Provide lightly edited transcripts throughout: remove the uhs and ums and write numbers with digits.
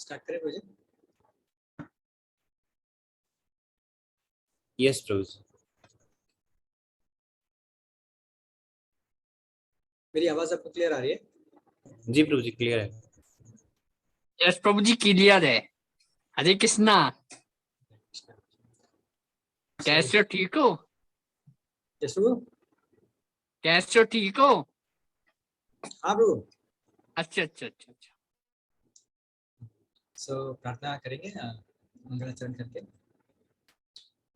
Start करें मुझे? Yes प्रभु जी। मेरी आवाज आपको क्लियर आ रही है? जी प्रभु जी क्लियर है। यस प्रभु जी क्लियर है। हरे कृष्णा। कैसे हो, ठीक हो? यशु, कैसे हो, ठीक हो? हाँ प्रभु। अच्छा अच्छा अच्छा अच्छा। सो प्रार्थना करेंगे मंगलाचरण करके।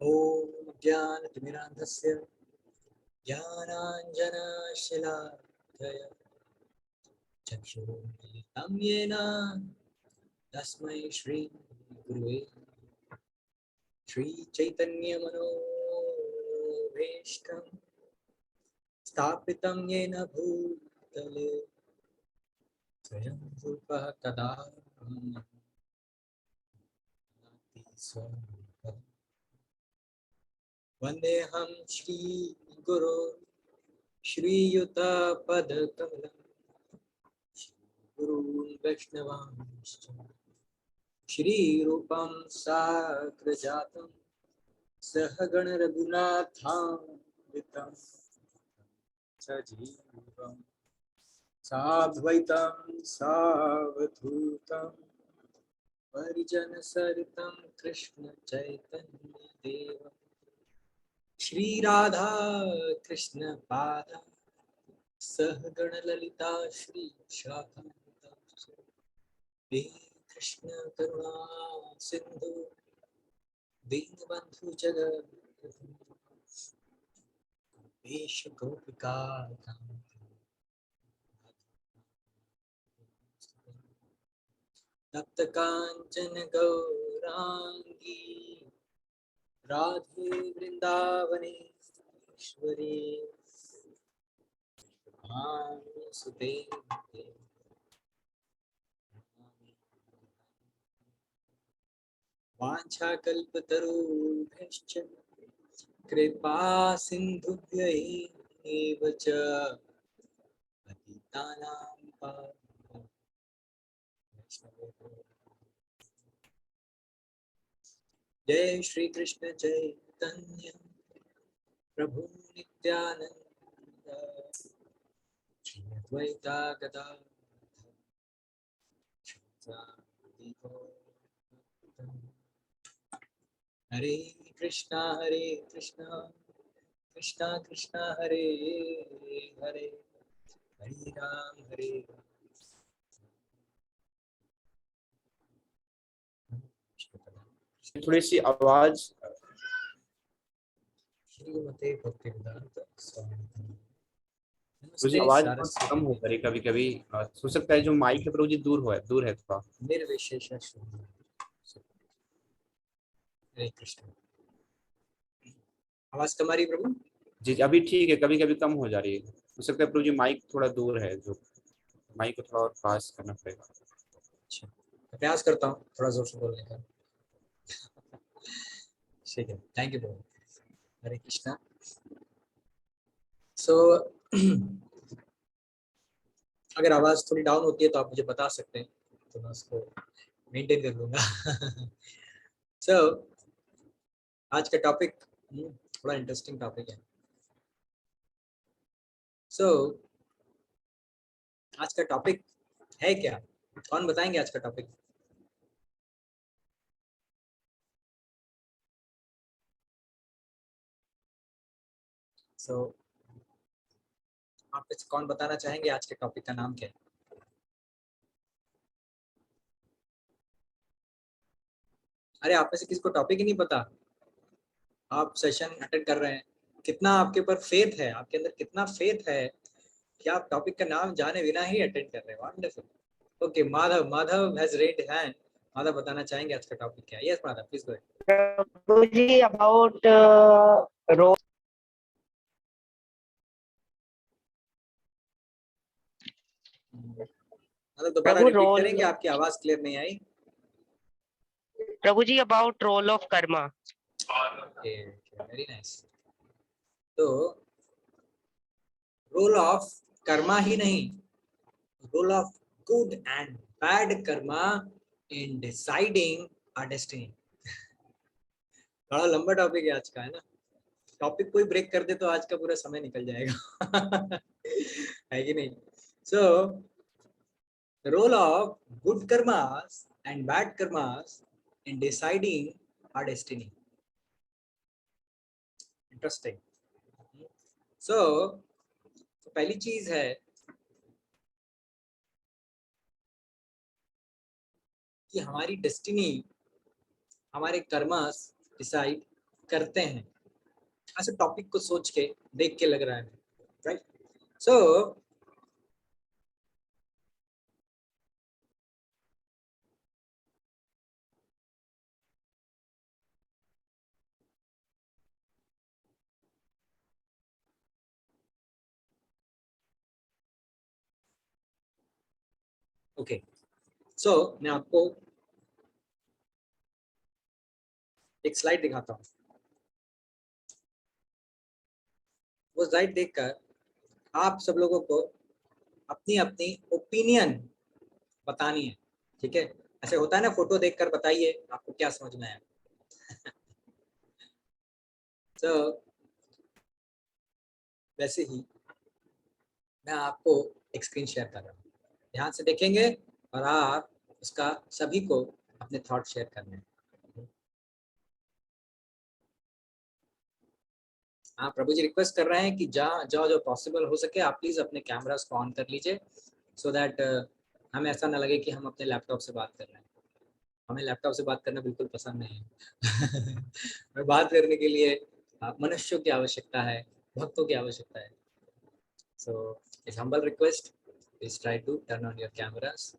ओम ज्ञानतिमिरान्धस्य ज्ञानाञ्जनशलाकया चक्षुरुन्मीलितं येन तस्मै श्रीगुरुवे श्रीचैतन्यमनोभीष्टं स्थापितं येन भूतले स्वयं रूपः कदा स्वरूपः। वन्देऽहं श्रीगुरो श्रीयुतपदकमलं गुरून् वैष्णवांश्च श्रीरूपं साग्रजातं सहगण रघुनाथान्वितं सजीवं साद्वैतं सावधूतं परिजनसरितं कृष्ण चैतन्य देवं श्रीराधा कृष्ण पादा सहगण ललिता श्री हे कृष्ण करुणा सिंधु दीनबंधु जगत देश गोपिका तप्त कांचन गौरांगी राधे वृंदावनेश्वरी सुते वाञ्छाकल्पतरुभ्यश्च कृपा सिन्धुभ्यैव च पतितानां पावनेभ्यो। जय श्री कृष्ण चैतन्य प्रभु नित्यानंद श्री अद्वैता गदाधर हरे कृष्णा कृष्णा कृष्णा हरे हरे हरे राम थोड़ी सी आवाज श्रीमते भक्तिवेदांत स्वामी मुझे आवाज बहुत कम हो रही कभी कभी। हो सकता है जो माइक है प्रभु जी दूर है थोड़ा। निर्विशेष शून्य। हरे कृष्ण। आवाज कम आ रही प्रभु? जी अभी ठीक है, कभी कभी कम हो जा रही है। हो सकता है प्रभु जी माइक थोड़ा दूर है, जो माइक को थोड़ा और पास करना पड़ेगा। अच्छा, प्रयास करता हूँ थोड़ा जोर से बोलने का। ठीक है, थैंक यू प्रभु। हरे कृष्णा। सो अगर आवाज थोड़ी डाउन होती है तो आप मुझे बता सकते हैं, तो मैं उसको मेंटेन कर लूंगा। सो आज का टॉपिक थोड़ा इंटरेस्टिंग टॉपिक है। सो आज का टॉपिक है क्या? कौन बताएंगे आज का टॉपिक? सो आप कौन बताना चाहेंगे आज के टॉपिक का नाम क्या है? अरे आप में से किसी को टॉपिक ही नहीं पता? आप सेशन अटेंड कर रहे हैं, कितना आपके ऊपर फेथ है, आपके अंदर कितना फेथ है कि आप टॉपिक का नाम जाने बिना ही अटेंड कर रहे हैं। Wonderful. Okay, Madhav has raised hand. Madhav बताना चाहेंगे आज का टॉपिक क्या है? Yes Madhav, please go ahead. Prabhu ji about role. मतलब दोबारा प्रभु रिपीट रोल। करेंगे, आपकी आवाज क्लियर नहीं आई। प्रभु जी about role of karma. Okay, very nice. तो रोल ऑफ कर्मा ही नहीं, role of good and bad karma in deciding our destiny. बड़ा लंबा टॉपिक है आज का, है ना? टॉपिक कोई ब्रेक कर दे तो आज का पूरा समय निकल जाएगा है कि नहीं? So the role of good karmas and bad karmas in deciding our destiny. Interesting. So पहली चीज है कि हमारी डेस्टिनी हमारे कर्मास डिसाइड करते हैं। ऐसे टॉपिक को सोच के देख के लग रहा है, राइट? सो ओके, सो मैं आपको एक स्लाइड दिखाता हूँ। वो स्लाइड देखकर आप सब लोगों को अपनी अपनी ओपिनियन बतानी है, ठीक है? ऐसे होता है ना, फोटो देखकर बताइए आपको क्या समझ में आया। तो वैसे ही मैं आपको एक स्क्रीन शेयर कर रहा हूँ, ध्यान से देखेंगे और आप उसका सभी को अपने थॉट शेयर करने हैं। हाँ, प्रभु जी रिक्वेस्ट कर रहे हैं कि जहाँ जो पॉसिबल हो सके आप प्लीज अपने कैमरास को ऑन कर लीजिए, सो दैट हमें ऐसा ना लगे कि हम अपने लैपटॉप से बात कर रहे हैं। हमें लैपटॉप से बात करना बिल्कुल पसंद नहीं है मैं बात करने के लिए मनुष्यों की आवश्यकता है, भक्तों की आवश्यकता है। So it's humble request, please try to turn on your cameras.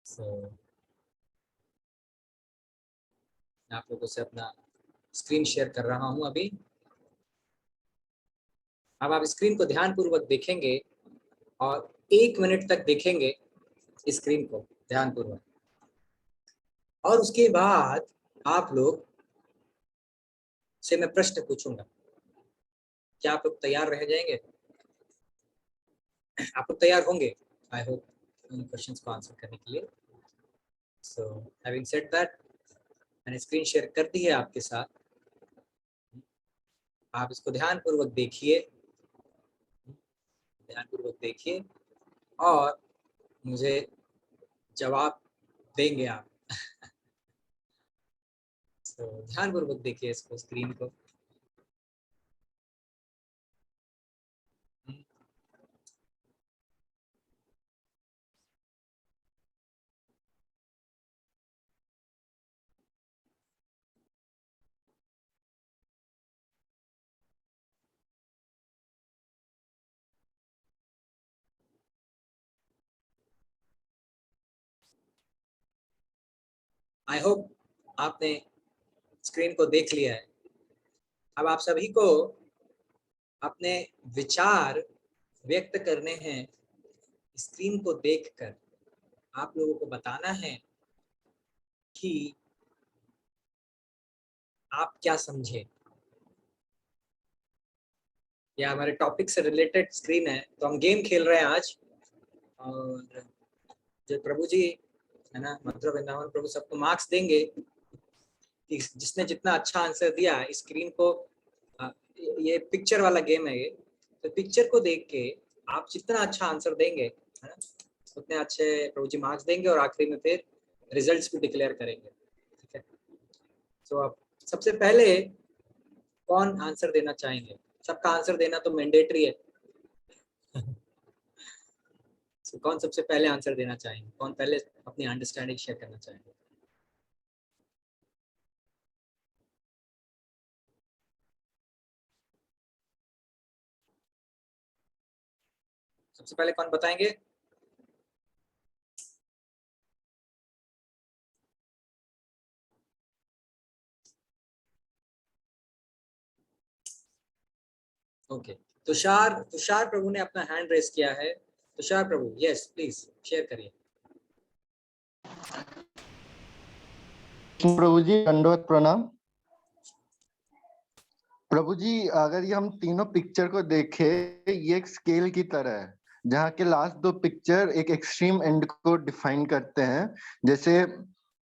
So मैं आप लोगों से अपना स्क्रीन शेयर कर रहा हूं अभी। अब आप स्क्रीन को ध्यानपूर्वक देखेंगे और 1 मिनट तक देखेंगे स्क्रीन को ध्यानपूर्वक, और उसके बाद आप लोग से मैं प्रश्न पूछूंगा। क्या आप लोग तैयार रह जाएंगे? आप लोग तैयार होंगे? आई होप इन क्वेश्चंस को आंसर करने के लिए। सो हैविंग सेड दैट, मैंने स्क्रीन शेयर कर दी है आपके साथ। आप इसको ध्यानपूर्वक देखिए, ध्यानपूर्वक देखिए और मुझे जवाब देंगे आप so, ध्यानपूर्वक देखिए इसको, स्क्रीन को। आई होप आपने स्क्रीन को देख लिया है। अब आप सभी को अपने विचार व्यक्त करने हैं। स्क्रीन को देखकर आप लोगों को बताना है कि आप क्या समझे। यह हमारे टॉपिक से रिलेटेड स्क्रीन है, तो हम गेम खेल रहे हैं आज। और जो प्रभु जी है ना, मथुरा वृंदावन प्रभु सबको मार्क्स देंगे कि जिसने जितना अच्छा आंसर दिया। स्क्रीन को ये पिक्चर वाला गेम है ये, तो पिक्चर को देख के आप जितना अच्छा आंसर देंगे, है ना, उतने अच्छे प्रभु जी मार्क्स देंगे और आखिरी में फिर रिजल्ट्स भी डिक्लेयर करेंगे, ठीक है? तो आप सबसे पहले कौन आंसर देना चाहेंगे? सबका आंसर देना तो मैंडेटरी है so, कौन सबसे पहले आंसर देना चाहेंगे? कौन पहले अपनी अंडरस्टैंडिंग शेयर करना चाहेंगे? सबसे पहले कौन बताएंगे? ओके, तुषार प्रभु ने अपना हैंड रेस किया है। तुषार प्रभु, यस प्लीज शेयर करिए। प्रभु जी, दंडवत प्रणाम। प्रभु जी, अगर ये हम तीनों पिक्चर को देखें, ये एक स्केल की तरह है, जहाँ के लास्ट दो पिक्चर एक एक्सट्रीम एंड को डिफाइन करते हैं। जैसे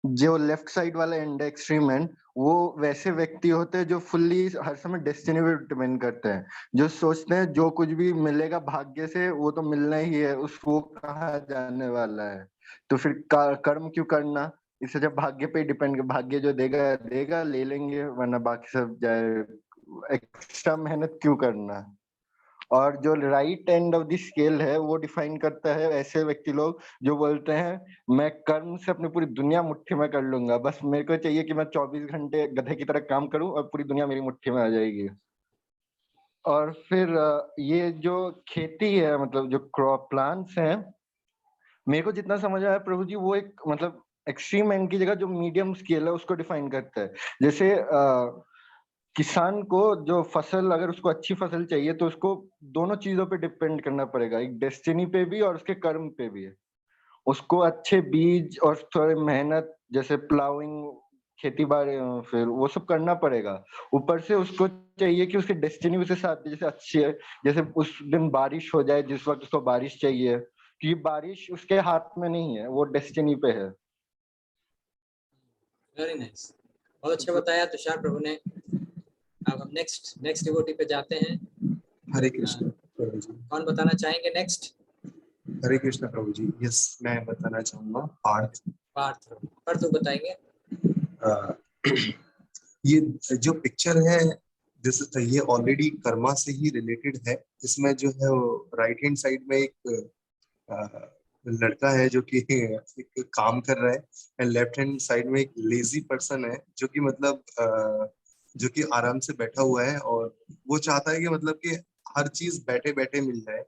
जो लेफ्ट साइड वाला एंड है, एक्सट्रीम एंड, वो वैसे व्यक्ति होते हैं जो फुल्ली हर समय डेस्टिनी पे डिपेंड करते हैं, जो सोचते हैं जो कुछ भी मिलेगा भाग्य से वो तो मिलना ही है, वो कहाँ जाने वाला है, तो फिर कर्म क्यों करना। इससे जब भाग्य पे डिपेंड, भाग्य जो देगा देगा, ले लेंगे, वरना बाकी सब जाए, एक्स्ट्रा मेहनत क्यों करना। और जो right end of the scale है वो डिफाइन करता है ऐसे व्यक्ति लोग जो बोलते हैं मैं कर्म से अपनी पूरी दुनिया मुट्ठी में कर लूंगा, बस मेरे को चाहिए कि मैं 24 घंटे गधे की तरह काम करूं और पूरी दुनिया मेरी मुट्ठी में आ जाएगी। और फिर ये जो खेती है, मतलब जो क्रॉप प्लांट्स हैं, मेरे को जितना समझ आया प्रभु जी, वो एक मतलब एक्सट्रीम एंड की जगह जो मीडियम स्केल है उसको डिफाइन करता है। जैसे किसान को जो फसल, अगर उसको अच्छी फसल चाहिए तो उसको दोनों चीजों पे डिपेंड करना पड़ेगा, एक डेस्टिनी पे भी और उसके कर्म पे भी है। उसको अच्छे बीज और थोड़ी मेहनत, जैसे प्लाउइंग, खेती बाड़ी, फिर वो सब करना पड़ेगा। ऊपर से उसको चाहिए कि उसके डेस्टिनी उसके साथ, जैसे अच्छी है, जैसे उस दिन बारिश हो जाए जिस वक्त उसको बारिश चाहिए, कि बारिश उसके हाथ में नहीं है, वो डेस्टिनी पे है। वेरी नाइस, बहुत अच्छा बताया तुषार प्रभु ने। अब हम नेक्स्ट डिवोटी पे जाते हैं। हरे कृष्ण प्रभु जी। कौन बताना चाहेंगे नेक्स्ट? हरे कृष्ण प्रभु जी। यस, मैं बताना चाहूंगा पार्थ बताएंगे। ये जो पिक्चर है, ये ऑलरेडी कर्मा से ही रिलेटेड है। इसमें जो है वो राइट हैंड साइड में एक लड़का है जो कि एक काम कर रहा है, एंड लेफ्ट हैंड साइड में एक लेजी पर्सन है जो कि मतलब जो कि आराम से बैठा हुआ है, और वो चाहता है कि मतलब कि हर चीज बैठे बैठे मिल जाए,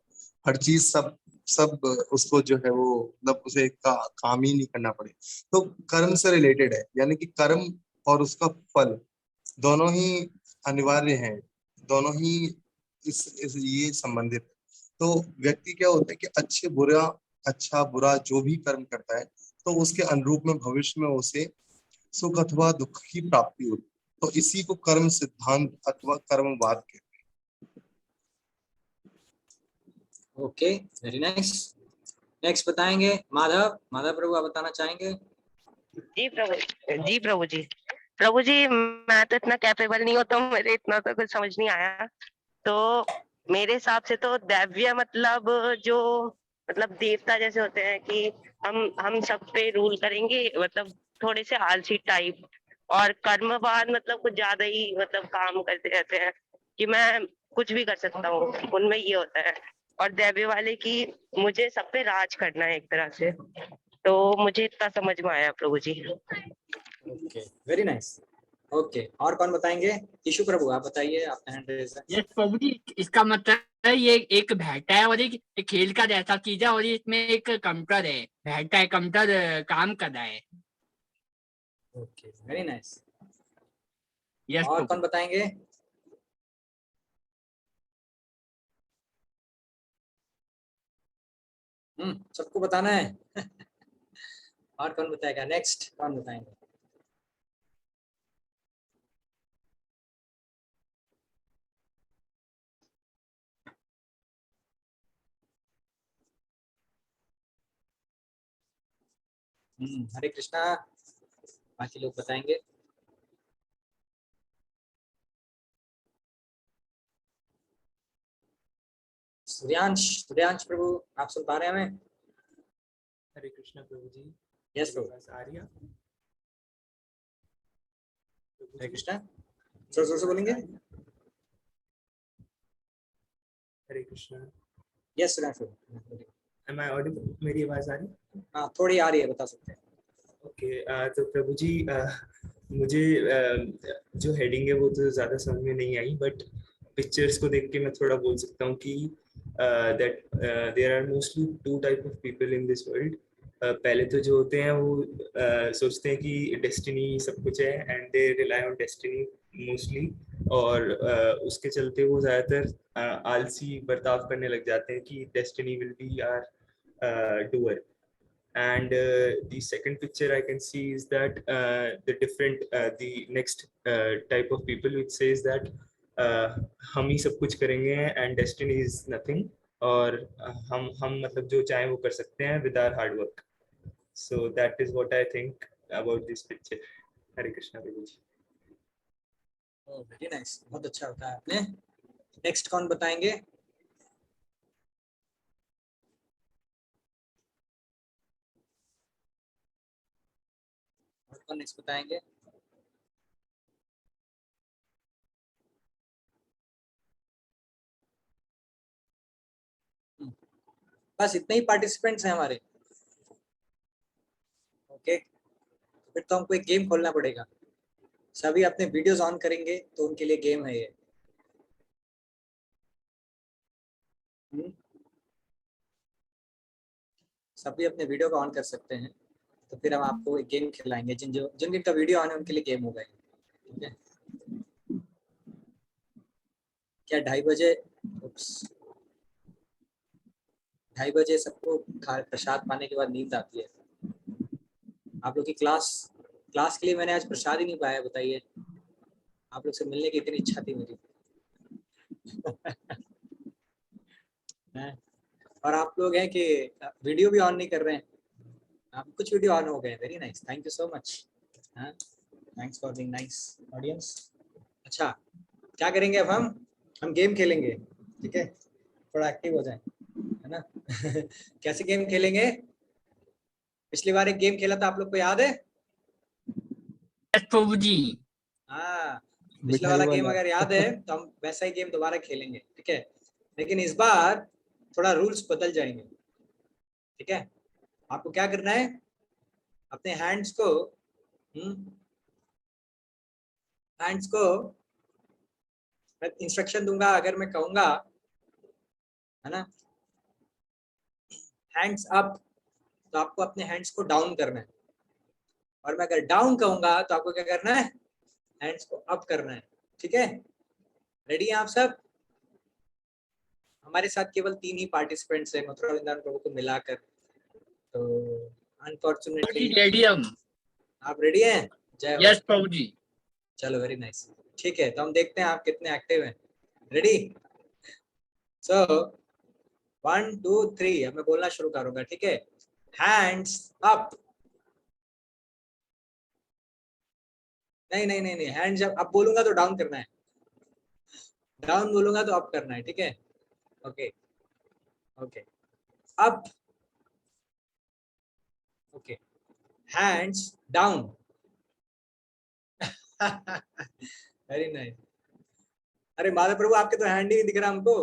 हर चीज सब सब उसको जो है वो मतलब उसे काम ही नहीं करना पड़े। तो कर्म से रिलेटेड है, यानी कि कर्म और उसका फल दोनों ही अनिवार्य हैं, दोनों ही इस ये संबंधित है। तो व्यक्ति क्या होता है कि अच्छा बुरा जो भी कर्म करता है तो उसके अनुरूप में भविष्य में उसे सुख अथवा दुख की प्राप्ति होती है। तो इसी को कर्म सिद्धांत अथवा कर्मवाद कहते हैं। Okay, very nice. नेक्स्ट बताएंगे माधव प्रभु, आप बताना चाहेंगे? जी प्रभु जी, मैं तो इतना कैपेबल नहीं होता, मेरे इतना तो कुछ समझ नहीं आया। तो मेरे हिसाब से तो दैव्य मतलब जो मतलब देवता जैसे होते हैं कि हम सब पे रूल करेंगे, मतलब थोड़े से आलसी टाइप। और कर्मवाद मतलब कुछ ज्यादा ही मतलब काम करते रहते हैं कि मैं कुछ भी कर सकता हूँ, उनमें ये होता है। और दैव्य वाले की मुझे सब पे राज करना है एक तरह से। तो मुझे इतना समझ में आया प्रभु जी। Okay, very nice. ओके, और कौन बताएंगे? यीशु प्रभु आप बताइए, आपने हैंड रेज है। यस प्रभु जी, इसका मतलब है ये एक भैटा है और एक खेल का जैसा चीज है, और इसमें एक कंप्यूटर है, भैटा है, कंप्यूटर काम कर रहा है। Okay, very nice. यस और प्रभु। कौन बताएंगे? सबको बताना है। और कौन बताएगा? नेक्स्ट कौन बताएंगे? हरे कृष्णा, बाकी लोग बताएंगे। सूर्यांश प्रभु, आप सुन पा रहे हैं हमें? हरे कृष्णा प्रभु जी। यस प्रभु। आर्या, हरे कृष्णा, जोर से बोलेंगे। हरे कृष्णा। यस सूर्यांश प्रभु। Am I audible? मेरी आवाज आ रही? हाँ, थोड़ी आ रही है, बता सकते हैं। ओके, तो प्रभु जी मुझे जो हेडिंग है वो तो ज़्यादा समझ में नहीं आई, बट पिक्चर्स को देख के मैं थोड़ा बोल सकता हूँ कि that there are mostly two type of people in this world. पहले तो जो होते हैं वो सोचते हैं कि डेस्टिनी सब कुछ है, and they rely on destiny mostly, और उसके चलते वो ज़्यादातर आलसी बर्ताव करने लग जाते हैं कि destiny will be our doer. And the second picture I can see is that the next type of people, which says that हम ही सब कुछ करेंगे एंड डेस्टिनी इज नथिंग, और हम मतलब जो चाहें वो कर सकते हैं with our hard work. So that is what I think about this picture. Hare Krishna Prabhu ji. Very nice, बहुत अच्छा बताया आपने. नेक्स्ट कौन बताएंगे? और कौन नेक्स्ट बताएंगे? बस इतने ही पार्टिसिपेंट्स हैं हमारे. ओके, फिर तो हमको एक गेम खोलना पड़ेगा. सभी अपने वीडियोस ऑन करेंगे तो उनके लिए गेम है ये. सभी अपने वीडियो को ऑन कर सकते हैं, तो फिर हम आपको एक गेम खिलाएंगे. जिनका वीडियो ऑन है उनके लिए गेम होगा. ठीक है, क्या 2:30 बजे? 2:30 बजे सबको प्रसाद पाने के बाद नींद आती है. आप लोग की क्लास के लिए मैंने आज प्रसाद ही नहीं पाया. बताइए, आप लोग से मिलने की इतनी इच्छा थी मेरी. और आप लोग हैं कि वीडियो भी ऑन नहीं कर रहे हैं. आप कुछ वीडियो ऑन हो गए. Very nice, thank you so much. Thanks for being nice audience. अच्छा, क्या करेंगे अब? हम गेम खेलेंगे. ठीक है, थोड़ा एक्टिव हो जाए, है ना. कैसे गेम खेलेंगे? पिछली बार एक गेम खेला था, आप लोग को याद है? यस प्रभु जी. हाँ, पिछला वाला गेम अगर याद है तो हम वैसा ही गेम दोबारा खेलेंगे. ठीक है, लेकिन इस बार थोड़ा रूल्स बदल जाएंगे. ठीक है, आपको क्या करना है? अपने हैंड्स को मैं इंस्ट्रक्शन दूंगा. अगर मैं कहूंगा, है ना, हैंड्स अप, तो आपको अपने हैंड्स को डाउन करना है. और मैं अगर डाउन कहूंगा तो आपको क्या करना है? हैंड्स को अप करना है. ठीक है, रेडी हैं आप सब? हमारे साथ केवल 3 ही पार्टिसिपेंट्स हैं, मथुरा वृंदावन प्रभु को मिलाकर. तो अनफॉर्चुनेटली रेडी हम. आप रेडी हैं? जय हो. यस प्रभु जी. चलो, वेरी नाइस. ठीक है, तो हम देखते हैं आप कितने एक्टिव हैं. रेडी? सो 1 2 3, अब मैं बोलना शुरू करूंगा. ठीक है, हैंड्स अप. नहीं, हैंड्स जब अप बोलूंगा तो डाउन करना है, डाउन बोलूंगा तो अप करना है. ठीक है, okay okay. Up. Okay, hands down. Very nice. अरे माधव प्रभु, आपके तो हैंड ही नहीं दिख रहा हमको.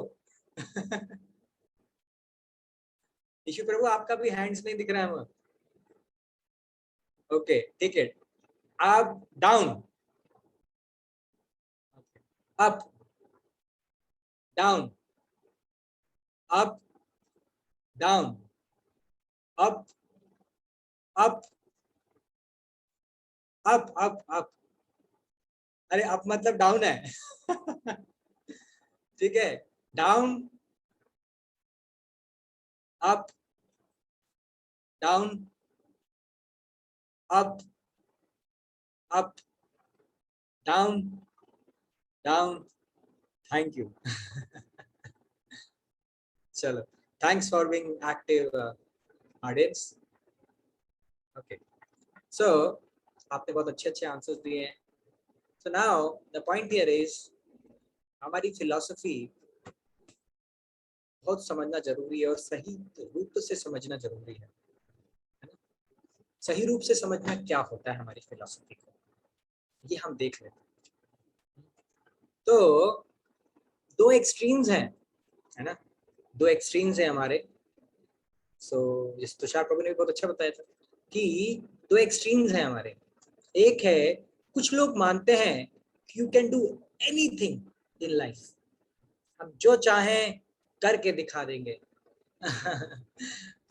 ईशु प्रभु, आपका भी हैंड्स नहीं दिख रहा है. ओके, ठीक है. Up down, up down, up down, up up up up up. अरे अप मतलब डाउन है. ठीक है, down, up, down, up, up, down, down. Thank you. चलो, thanks for being active audience. Okay, so आपने बहुत अच्छे आंसर्स दिए हैं. So now the point here is, हमारी फिलॉसफी बहुत समझना जरूरी है और सही रूप से समझना जरूरी है. सही रूप से समझना क्या होता है हमारी फिलॉसफी को, ये हम देख लेते हैं. तो 2 एक्सट्रीम्स हैं, है ना, 2 एक्सट्रीम्स हैं हमारे. सो जिस तुषार प्रभु ने भी बहुत अच्छा बताया था कि 2 एक्सट्रीम्स हैं हमारे. एक है, कुछ लोग मानते हैं कि you can do anything in life, हम जो चाहें करके दिखा देंगे.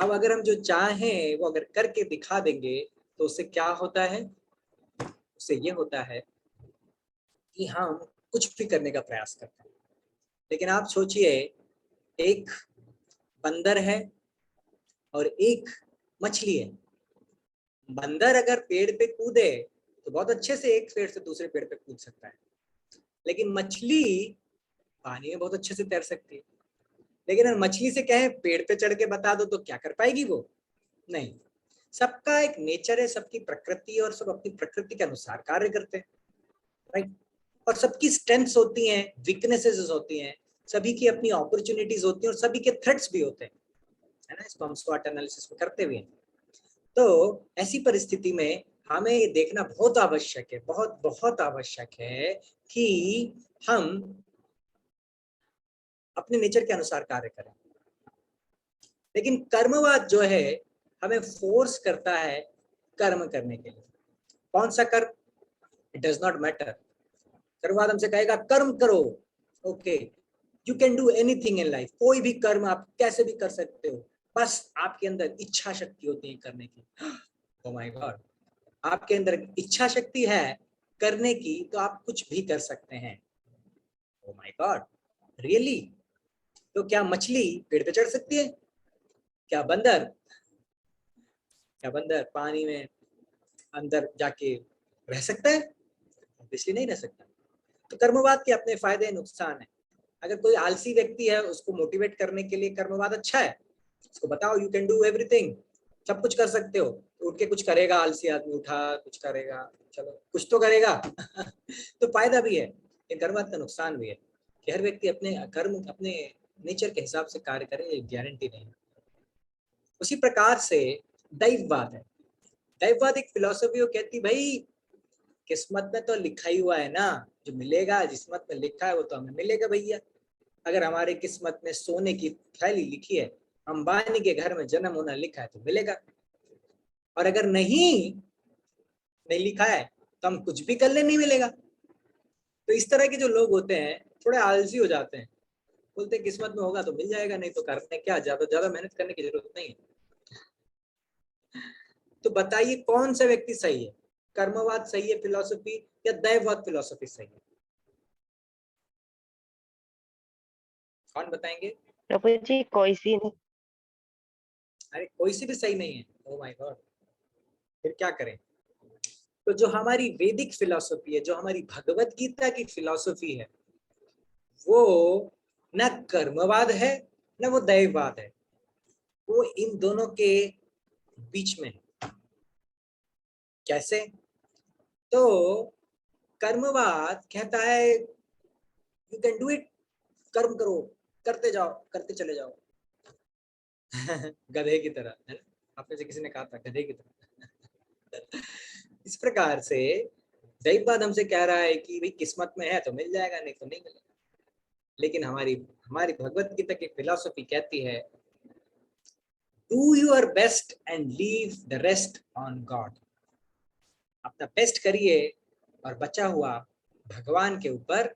अब अगर हम जो चाहें वो अगर करके दिखा देंगे तो उससे क्या होता है? उससे ये होता है कि हम कुछ भी करने का प्रयास करते हैं. लेकिन आप सोचिए, एक बंदर है और एक मछली है. बंदर अगर पेड़ पे कूदे तो बहुत अच्छे से एक पेड़ से दूसरे पेड़ पे कूद सकता है, लेकिन मछली पानी में बहुत अच्छे से तैर सकती है। लेकिन अगर मछली से कहे पेड़ पे चढ़ के बता दो तो क्या कर पाएगी वो? नहीं। सबका एक नेचर है, सबकी प्रकृति है और सब अपनी प्रकृति के अनुसार कार्य करते हैं, राइट। और सबकी स्ट्रेंथ्स होती हैं, वीकनेसेस होती हैं, सभी की अपनी अपॉर्चुनिटीज होती हैं और सभी के थ्रेट्स भी होते हैं, है ना। इसको हम स्वॉट एनालिसिस में करते हुए हैं। तो ऐसी परिस्थिति में हमें ये देखना बहुत आवश्यक है, बहुत बहुत आवश्यक है कि हम अपने नेचर के अनुसार कार्य करें। लेकिन कर्मवाद जो है हमें फोर्स करता है कर्म करने के लिए। कौन सा कर्म? It does not matter. कर्मवाद हमसे कहेगा कर्म करो, okay, you can do anything in life, कोई भी कर्म आप कैसे भी कर सकते हो, बस आपके अंदर इच्छा शक्ति होती है करने की। ओह माय गॉड, आपके अंदर इच्छा शक्ति है करने की तो आप कुछ भी कर सकते हैं। Oh my God, really? तो क्या मछली पेड़ पे चढ़ सकती है? क्या बंदर पानी में अंदर जाके रह सकता है? ऑब्वियसली नहीं रह सकता। तो कर्मवाद के अपने फायदे नुकसान है। अगर कोई आलसी व्यक्ति है उसको मोटिवेट करने के लिए कर्मवाद अच्छा है। उसको बताओ यू कैन डू एवरीथिंग, सब कुछ कर सकते हो, तो उठ के कुछ करेगा। आलसी आदमी उठा कुछ करेगा, चलो कुछ तो करेगा तो फायदा भी है। लेकिन कर्मवाद का नुकसान भी है कि हर व्यक्ति अपने कर्म अपने नेचर के हिसाब से कार्य करे, ये गारंटी नहीं। उसी प्रकार से दैववाद है। दैववाद एक फिलॉसफी कहती भाई किस्मत में तो लिखा ही हुआ है ना, जो मिलेगा जिस्मत में लिखा है वो तो हमें मिलेगा भैया। अगर हमारे किस्मत में सोने की थैली लिखी है, अंबानी के घर में जन्म होना लिखा है तो मिलेगा, और अगर नहीं लिखा है तो हम कुछ भी कर ले नहीं मिलेगा। तो इस तरह के जो लोग होते हैं थोड़े आलसी हो जाते हैं, बोलते हैं किस्मत में होगा तो मिल जाएगा, नहीं तो करने क्या, ज्यादा मेहनत करने की जरूरत नहीं है। तो बताइए कौन सा व्यक्ति सही है? कर्मवाद सही है फिलॉसफी या दैववाद फिलॉसफी सही है? कौन बताएंगे? प्रभु जी कोई सी नहीं। अरे कोई सी भी सही नहीं है। ओह माय गॉड, फिर क्या करें? तो जो हमारी वैदिक फिलॉसफी है, जो हमारी भगवत गीता की फिलॉसफी है, वो न कर्मवाद है न वो दैववाद है, वो इन दोनों के बीच में है। कैसे? तो कर्मवाद कहता है यू कैन डू इट, कर्म करो, करते जाओ, करते चले जाओ गधे की तरह, है ना? आपने से किसी ने कहा था गधे की तरह इस प्रकार से दैववाद हमसे कह रहा है कि भाई किस्मत में है तो मिल जाएगा, नहीं तो नहीं मिलेगा। लेकिन हमारी भगवत गीता की फिलॉसफी कहती है do your best and leave the rest on God. अपना बेस्ट करिए और बचा हुआ भगवान के ऊपर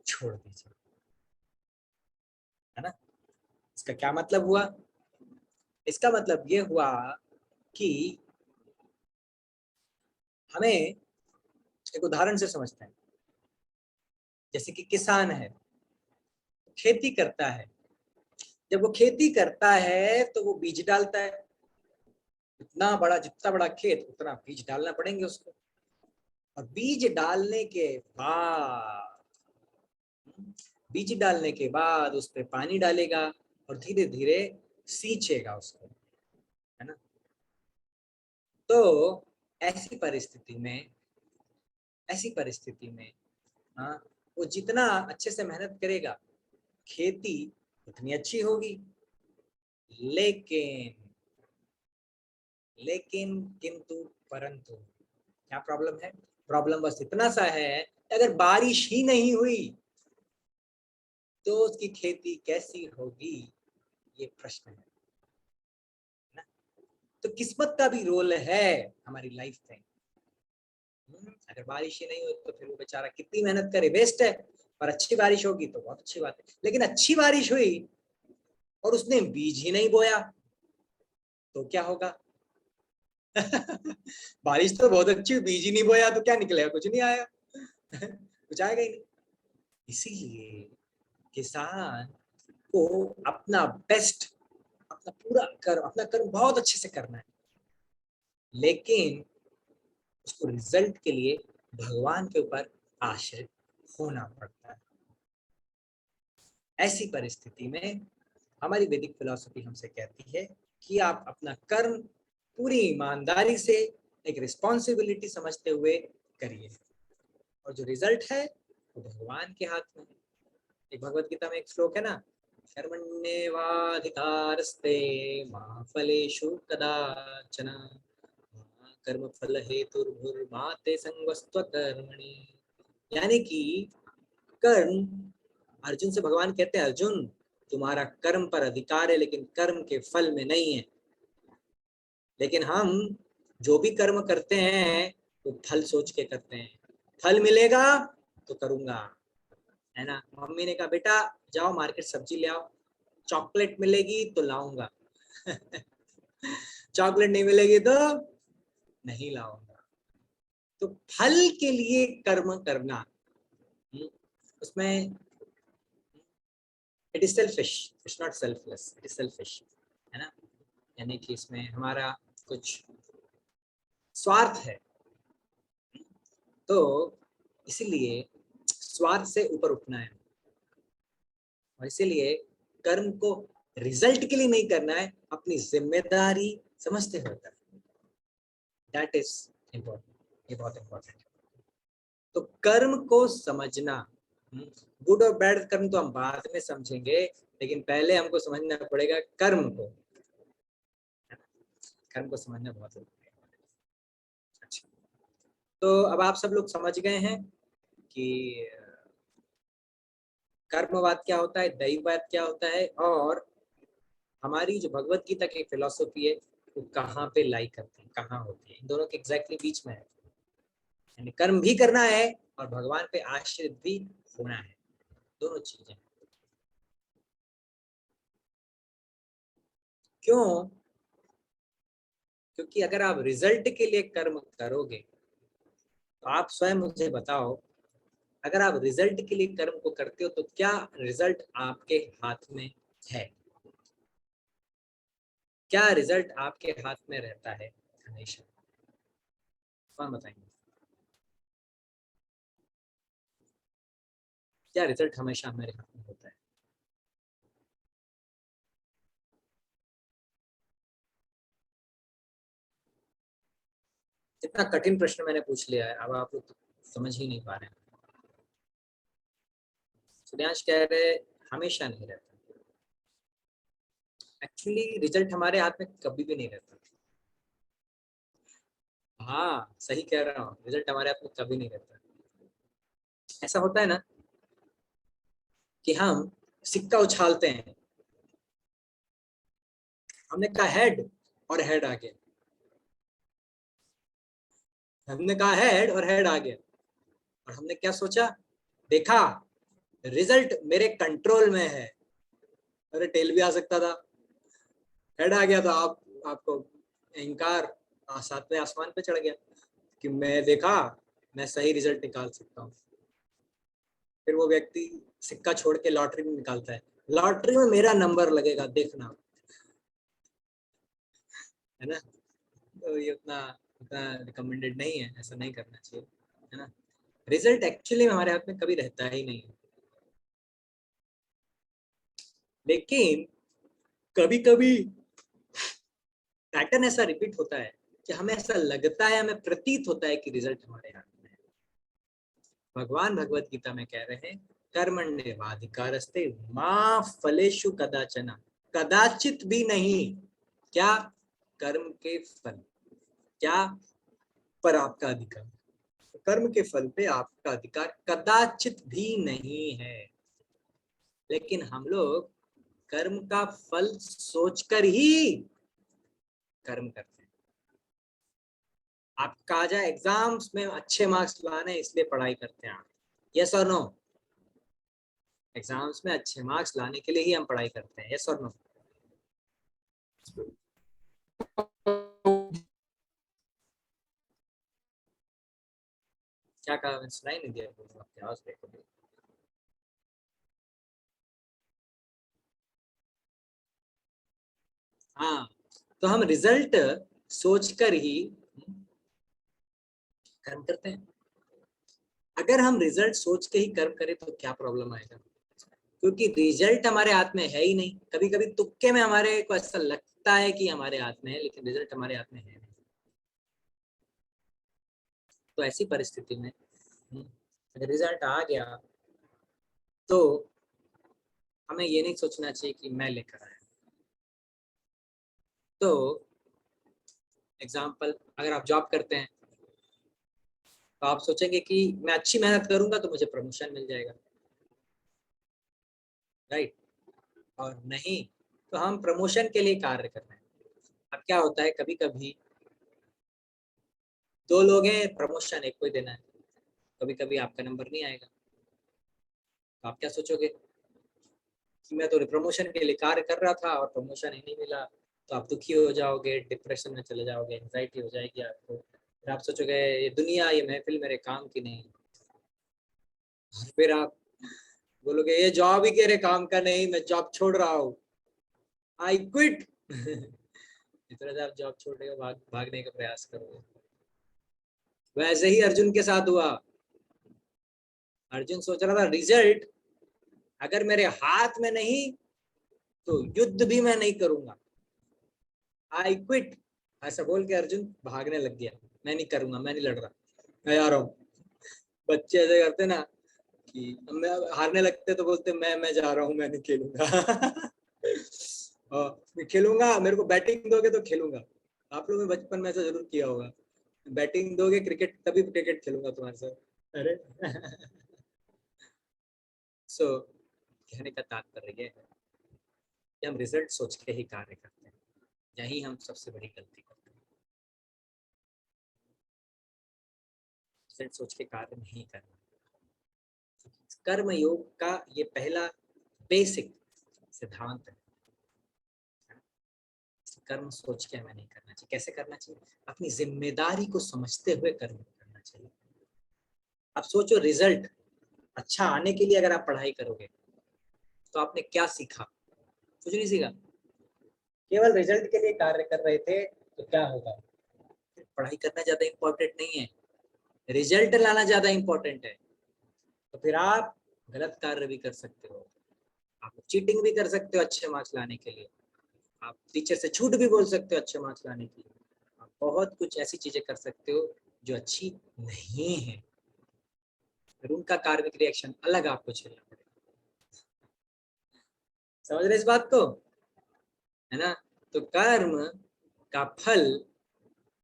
छोड़ दीजिए, है ना। इसका क्या मतलब हुआ? इसका मतलब ये हुआ कि हमें एक उदाहरण से समझते हैं। जैसे कि किसान है, खेती करता है, जब वो खेती करता है तो वो बीज डालता है। जितना बड़ा खेत उतना बीज डालना पड़ेंगे उसको, और बीज डालने के बाद उस पर पानी डालेगा और धीरे धीरे सींचेगा उसको, है ना। तो ऐसी परिस्थिति में हाँ, वो जितना अच्छे से मेहनत करेगा खेती उतनी अच्छी होगी। लेकिन किंतु परंतु क्या प्रॉब्लम है? प्रॉब्लम बस इतना सा है, अगर बारिश ही नहीं हुई तो उसकी खेती कैसी होगी, ये प्रश्न है ना? तो किस्मत का भी रोल है हमारी लाइफ में। अगर बारिश ही नहीं हुई तो फिर वो बेचारा कितनी मेहनत करे, वेस्ट है। पर अच्छी बारिश होगी तो बहुत अच्छी बात है। लेकिन अच्छी बारिश हुई और उसने बीज ही नहीं बोया तो क्या होगा? बारिश तो बहुत अच्छी, बीज ही नहीं बोया तो क्या निकलेगा? कुछ नहीं आया कुछ आएगा ही नहीं। इसीलिए किसान को अपना बेस्ट, अपना कर्म बहुत अच्छे से करना है, लेकिन उसको रिजल्ट के लिए भगवान के ऊपर आश्रित होना पड़ता है। ऐसी परिस्थिति में हमारी वैदिक फिलॉसफी हमसे कहती है कि आप अपना कर्म पूरी ईमानदारी से एक रिस्पॉन्सिबिलिटी समझते हुए करिए, और जो रिजल्ट है वो भगवान के हाथ में है। एक भगवत गीता में एक श्लोक है ना, कर्मण्येवाधिकारस्ते मा फलेषु कदाचन मा कर्म फल हेतुर्भुर्मा ते संगस्त्व कर्मणि। यानी कि कर्म, अर्जुन से भगवान कहते हैं अर्जुन तुम्हारा कर्म पर अधिकार है लेकिन कर्म के फल में नहीं है। लेकिन हम जो भी कर्म करते हैं वो फल सोच के करते हैं, फल मिलेगा तो करूंगा, है ना। मम्मी ने कहा बेटा जाओ मार्केट सब्जी ले आओ, चॉकलेट मिलेगी तो लाऊंगा चॉकलेट नहीं मिलेगी तो नहीं लाऊंगा। तो फल के लिए कर्म करना, उसमें it is selfish, it's not selfless, it is selfish, है ना। यानी कि इसमें हमारा कुछ स्वार्थ है। तो इसीलिए स्वार्थ से ऊपर उठना है, और इसीलिए कर्म को रिजल्ट के लिए नहीं करना है, अपनी जिम्मेदारी समझते हुए करना। दैट इज इम्पोर्टेंट, ये बहुत इम्पोर्टेंट है। तो कर्म को समझना, गुड और बैड कर्म तो हम बाद में समझेंगे, लेकिन पहले हमको समझना पड़ेगा कर्म को, कर्म को समझना बहुत जरूरी है। अच्छा, तो अब आप सब लोग समझ गए हैं कि कर्मवाद क्या होता है, दैववाद क्या होता है, और हमारी जो भगवत गीता की फिलॉसफी है वो कहाँ पे लाई करती है, कहाँ होती है, इन दोनों के एग्जैक्टली बीच में है। यानी कर्म भी करना है और भगवान पे आश्रित भी होना है, दोनों चीजें। क्यों? क्योंकि अगर आप रिजल्ट के लिए कर्म करोगे तो आप स्वयं मुझे बताओ, अगर आप रिजल्ट के लिए कर्म को करते हो तो क्या रिजल्ट आपके हाथ में है? क्या रिजल्ट आपके हाथ में रहता है हमेशा? कौन बताएंगे? क्या रिजल्ट हमेशा हमारे हाथ में होता है? इतना कठिन प्रश्न मैंने पूछ लिया है, अब आप लोग तो समझ ही नहीं पा रहे हैं। सूर्यांश कह रहे हमेशा नहीं रहता। एक्चुअली रिजल्ट हमारे हाथ में कभी भी नहीं रहता। हाँ सही कह रहा हूँ, रिजल्ट हमारे हाथ में कभी नहीं रहता। ऐसा होता है ना कि हम सिक्का उछालते हैं, हमने कहा हेड और हेड आ गया, हमने कहा हेड और हेड आ गया, और हमने क्या सोचा, देखा रिजल्ट मेरे कंट्रोल में है। अरे टेल भी आ सकता था, हेड आ गया तो आपको अहंकार सातवें आसमान पे चढ़ गया कि मैं देखा, मैं सही रिजल्ट निकाल सकता हूँ। फिर वो व्यक्ति सिक्का छोड़ के लॉटरी में निकालता है, लॉटरी में मेरा नंबर लगेगा देखना, है ना। तो ये उतना रिकमेंडेड नहीं है, ऐसा नहीं करना चाहिए, है ना। रिजल्ट एक्चुअली हमारे हाथ में कभी रहता ही नहीं है, लेकिन कभी कभी पैटर्न ऐसा रिपीट होता है कि हमें ऐसा लगता है, हमें प्रतीत होता है कि रिजल्ट हमारे हाथ में है। भगवान भगवत गीता में कह रहे हैं कर्मण्येवाधिकारस्ते मा फलेषु कदाचन, कदाचित भी नहीं, क्या कर्म के फल, क्या पर आपका अधिकार, कर्म के फल पे आपका अधिकार कदाचित भी नहीं है। लेकिन हम लोग कर्म का फल सोचकर ही कर्म करते हैं। आप कहा जाए एग्जाम्स में अच्छे मार्क्स लाने इसलिए पढ़ाई करते हैं आप, यस और नो? एग्जाम्स में अच्छे मार्क्स लाने के लिए ही हम पढ़ाई करते हैं, यस और नो? क्या कहा, मैंने सुनाई नहीं दिया आपकी आवाज देखो। हाँ, तो हम रिजल्ट सोचकर ही कर्म करते हैं। अगर हम रिजल्ट सोच के ही कर्म करें तो क्या प्रॉब्लम आएगा? क्योंकि रिजल्ट हमारे हाथ में है ही नहीं। कभी कभी तुक्के में हमारे को ऐसा लगता है कि हमारे हाथ में है, लेकिन रिजल्ट हमारे हाथ में है नहीं। तो ऐसी परिस्थिति में अगर रिजल्ट आ गया तो हमें ये नहीं सोचना चाहिए कि मैं लेकर आया। तो एग्जाम्पल, अगर आप जॉब करते हैं तो आप सोचेंगे कि मैं अच्छी मेहनत करूंगा तो मुझे प्रमोशन मिल जाएगा, राइट? और नहीं तो हम प्रमोशन के लिए कार्य कर रहे हैं। अब क्या होता है, कभी कभी 2 लोग हैं, प्रमोशन एक को ही देना है, कभी कभी आपका नंबर नहीं आएगा, तो आप क्या सोचोगे कि मैं तो प्रमोशन के लिए कार्य कर रहा था और प्रमोशन ही नहीं मिला। तो आप दुखी हो जाओगे, डिप्रेशन में चले जाओगे, एंजाइटी हो जाएगी आपको। फिर आप सोचोगे ये दुनिया, ये महफिल मेरे काम की नहीं। फिर आप बोलोगे ये जॉब ही तेरे काम का नहीं, मैं जॉब छोड़ रहा हूँ, आई क्विट। इस तरह से आप जॉब छोड़ने का भागने का प्रयास करोगे। वैसे ही अर्जुन के साथ हुआ। अर्जुन सोच रहा था रिजल्ट अगर मेरे हाथ में नहीं तो युद्ध भी मैं नहीं करूंगा, आई क्विट। ऐसा बोल के अर्जुन भागने लग गया, मैं नहीं करूंगा, मैं नहीं लड़ रहा, मैं आ रहा हूँ। बच्चे ऐसे करते ना कि मैं हारने लगते तो बोलते मैं जा रहा हूँ, मैं नहीं खेलूंगा। मैं खेलूंगा, मेरे को बैटिंग दोगे तो खेलूंगा। आप लोगों ने बचपन में ऐसा जरूर किया होगा, बैटिंग दोगे क्रिकेट, तभी क्रिकेट खेलूंगा तुम्हारे साथ। अरे सो कहने का तात्पर्य है कि हम रिजल्ट सोच के ही कार्य करते हैं, यही हम सबसे बड़ी गलती करते हैं। रिजल्ट सोच के कार्य नहीं करना। कर्म योग का ये पहला बेसिक सिद्धांत है, कर्म सोच के हमें नहीं करना चाहिए। कैसे करना चाहिए? अपनी जिम्मेदारी को समझते हुए कर्म करना चाहिए। अब सोचो, रिजल्ट अच्छा आने के लिए अगर आप पढ़ाई करोगे तो आपने क्या सीखा? कुछ नहीं सीखा, केवल रिजल्ट के लिए कार्य कर रहे थे तो क्या होगा? पढ़ाई करना ज्यादा इंपॉर्टेंट नहीं है, रिजल्ट लाना ज्यादा इंपॉर्टेंट है। तो फिर आप गलत कार्य भी कर सकते हो, आप चीटिंग भी कर सकते हो अच्छे मार्क्स लाने के लिए, आप टीचर से झूठ भी बोल सकते हो अच्छे मार्क्स लाने के लिए, आप बहुत कुछ ऐसी चीजें कर सकते हो जो अच्छी नहीं है। फिर उनका कार्मिक रिएक्शन अलग आपको झेलना पड़ेगा। समझ रहे इस बात को, है ना? तो कर्म का फल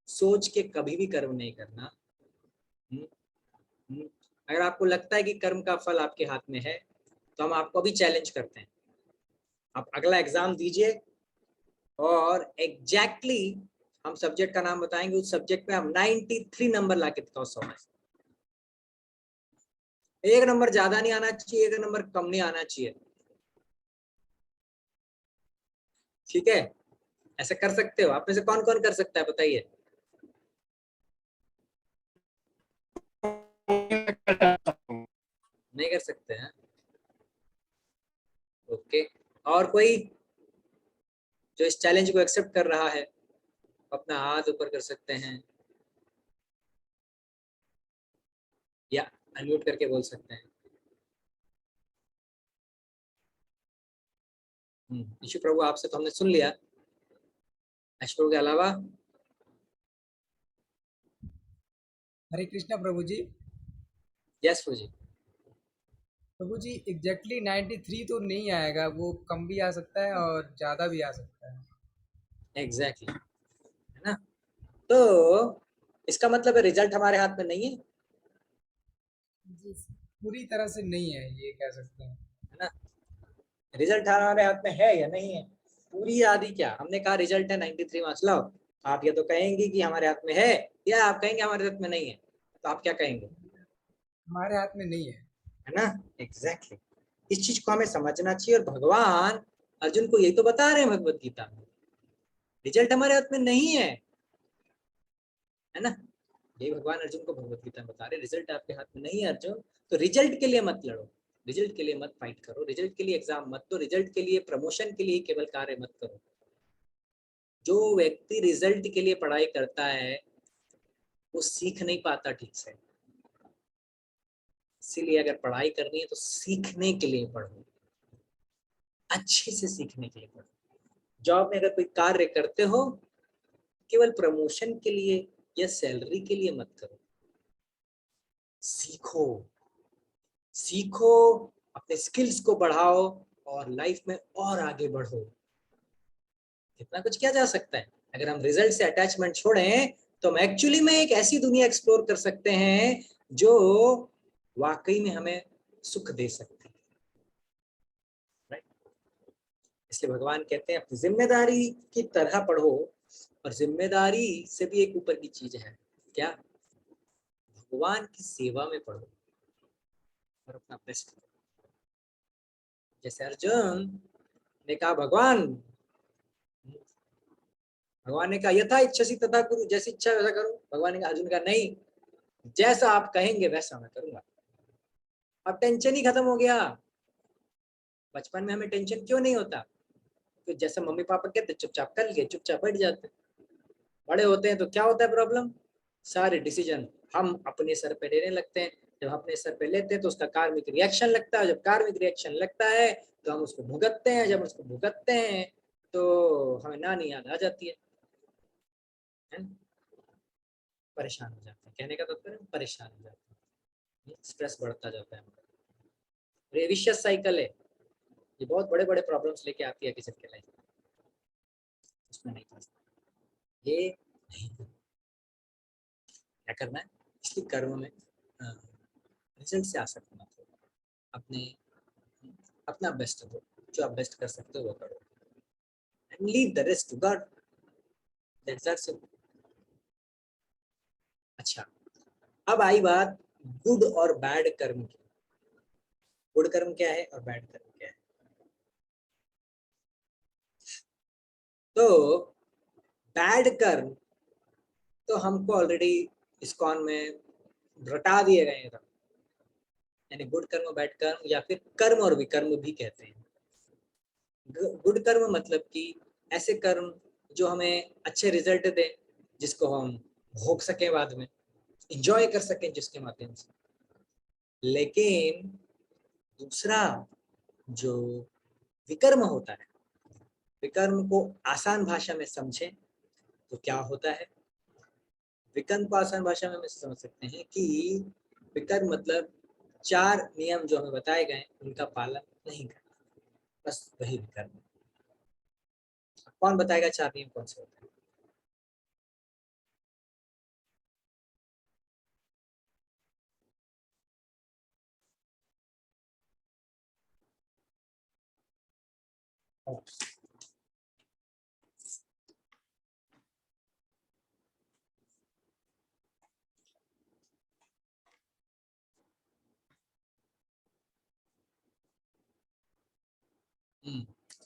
सोच के कभी भी कर्म नहीं करना। अगर आपको लगता है कि कर्म का फल आपके हाथ में है तो हम आपको भी चैलेंज करते हैं, आप अगला एग्जाम दीजिए और एग्जैक्टली हम सब्जेक्ट का नाम बताएंगे, उस सब्जेक्ट में हम 93 नंबर ला के दिखाओ 100 में। 1 नंबर ज्यादा नहीं आना चाहिए, 1 नंबर कम नहीं आना चाहिए, ठीक है? ऐसा कर सकते हो? आप में से कौन कौन कर सकता है बताइए? नहीं कर सकते हैं? ओके, और कोई जो इस चैलेंज को एक्सेप्ट कर रहा है अपना हाथ ऊपर कर सकते हैं या अनम्यूट करके बोल सकते हैं। यीशु प्रभु, आपसे तो हमने सुन लिया, यीशु प्रभु के अलावा? हरे कृष्णा प्रभु जी। यस प्रभु जी। प्रभु जी एग्जैक्टली 93 तो नहीं आएगा, वो कम भी आ सकता है और ज्यादा भी आ सकता है। एग्जैक्टली, है ना? तो इसका मतलब है रिजल्ट हमारे हाथ में नहीं है, जी पूरी तरह से नहीं है, ये कह सकते हैं, है ना? रिजल्ट हमारे हाथ में है या नहीं है? पूरी आदि क्या, हमने कहा रिजल्ट है 93 मार्क्स लाओ, आप या तो कहेंगे कि हमारे हाथ में है या आप कहेंगे हमारे हाथ में नहीं है। तो आप क्या कहेंगे? हमारे हाथ में नहीं है ना? एग्जैक्टली, इस चीज को हमें समझना चाहिए। और भगवान अर्जुन को यही तो बता रहे हैं भगवत गीता में, रिजल्ट हमारे हाथ में नहीं है, है ना? यही भगवान अर्जुन को भगवत गीता में बता रहे, रिजल्ट आपके हाथ में नहीं है अर्जुन, तो रिजल्ट के लिए मत लड़ो, रिजल्ट के लिए मत फाइट करो, रिजल्ट के लिए एग्जाम मत दो, रिजल्ट के लिए प्रमोशन के लिए केवल कार्य मत करो। जो व्यक्ति रिजल्ट के लिए पढ़ाई करता है वो सीख नहीं पाता ठीक से, इसीलिए अगर पढ़ाई करनी है तो सीखने के लिए पढ़ो, अच्छे से सीखने के लिए पढ़ो। जॉब में अगर कोई कार्य करते हो केवल प्रमोशन के लिए या सैलरी के लिए मत करो, सीखो सीखो, अपने स्किल्स को बढ़ाओ और लाइफ में और आगे बढ़ो। कितना कुछ किया जा सकता है। अगर हम रिजल्ट से अटैचमेंट छोड़ें तो हम एक्चुअली में एक ऐसी दुनिया एक्सप्लोर कर सकते हैं जो वाकई में हमें सुख दे सकती है। राइट? इसलिए भगवान कहते हैं अपनी जिम्मेदारी की तरह पढ़ो, और जिम्मेदारी से भी एक ऊपर की चीज है, क्या? भगवान की सेवा में पढ़ो और अपना बेस्ट करो। जैसे अर्जुन ने कहा भगवान ने कहा यथा इच्छसी तथा कुरु, जैसी इच्छा वैसा करो। भगवान ने कहा, अर्जुन का नहीं, जैसा आप कहेंगे वैसा मैं करूंगा। अब टेंशन ही खत्म हो गया। बचपन में हमें टेंशन क्यों नहीं होता? तो जैसे मम्मी पापा कहते चुपचाप कर लिए, चुपचाप बैठ जाते। बड़े होते हैं तो क्या होता है प्रॉब्लम? सारे डिसीजन हम अपने सर पे लेने लगते हैं। जब अपने सर पे लेते हैं तो उसका कार्मिक रिएक्शन लगता है। जब कार्मिक रिएक्शन लगता है तो हम उसको भुगतते हैं। जब उसको भुगतते हैं तो हमें नानी याद आ जाती है। परेशान हो जाते हैं, कहने का तात्पर्य परेशान हो जाते हैं, स्ट्रेस बढ़ता जाता है। ये विशियस साइकिल है, ये बहुत बड़े बड़े प्रॉब्लम्स लेके आती है किसी के लाइफ में। उसमें नहीं फंसना, ये नहीं क्या करना है। इसलिए कर्म में रिजल्ट से आसक्त मत हो, अपना बेस्ट दो, जो आप बेस्ट कर सकते हो वो करो, and leave the rest to God. That's it. अच्छा, अब आई बात गुड और बैड कर्म की। गुड कर्म क्या है और बैड कर्म क्या है? तो बैड कर्म तो हमको ऑलरेडी इस्कॉन में रटा दिए गए हैं, यानी गुड कर्म बैड कर्म, या फिर कर्म और विकर्म भी कहते हैं। गुड कर्म मतलब कि ऐसे कर्म जो हमें अच्छे रिजल्ट दे, जिसको हम भोग सकें, बाद में एंजॉय कर सकें जिसके माध्यम से। लेकिन दूसरा जो विकर्म होता है, विकर्म को आसान भाषा में समझें तो क्या होता है? विकर्म को आसान भाषा में हम समझ सकते हैं कि विकर्म मतलब 4 नियम जो हमें बताए गए उनका पालन नहीं करना, बस वही विकर्म। कौन बताएगा 4 नियम कौन से होते हैं?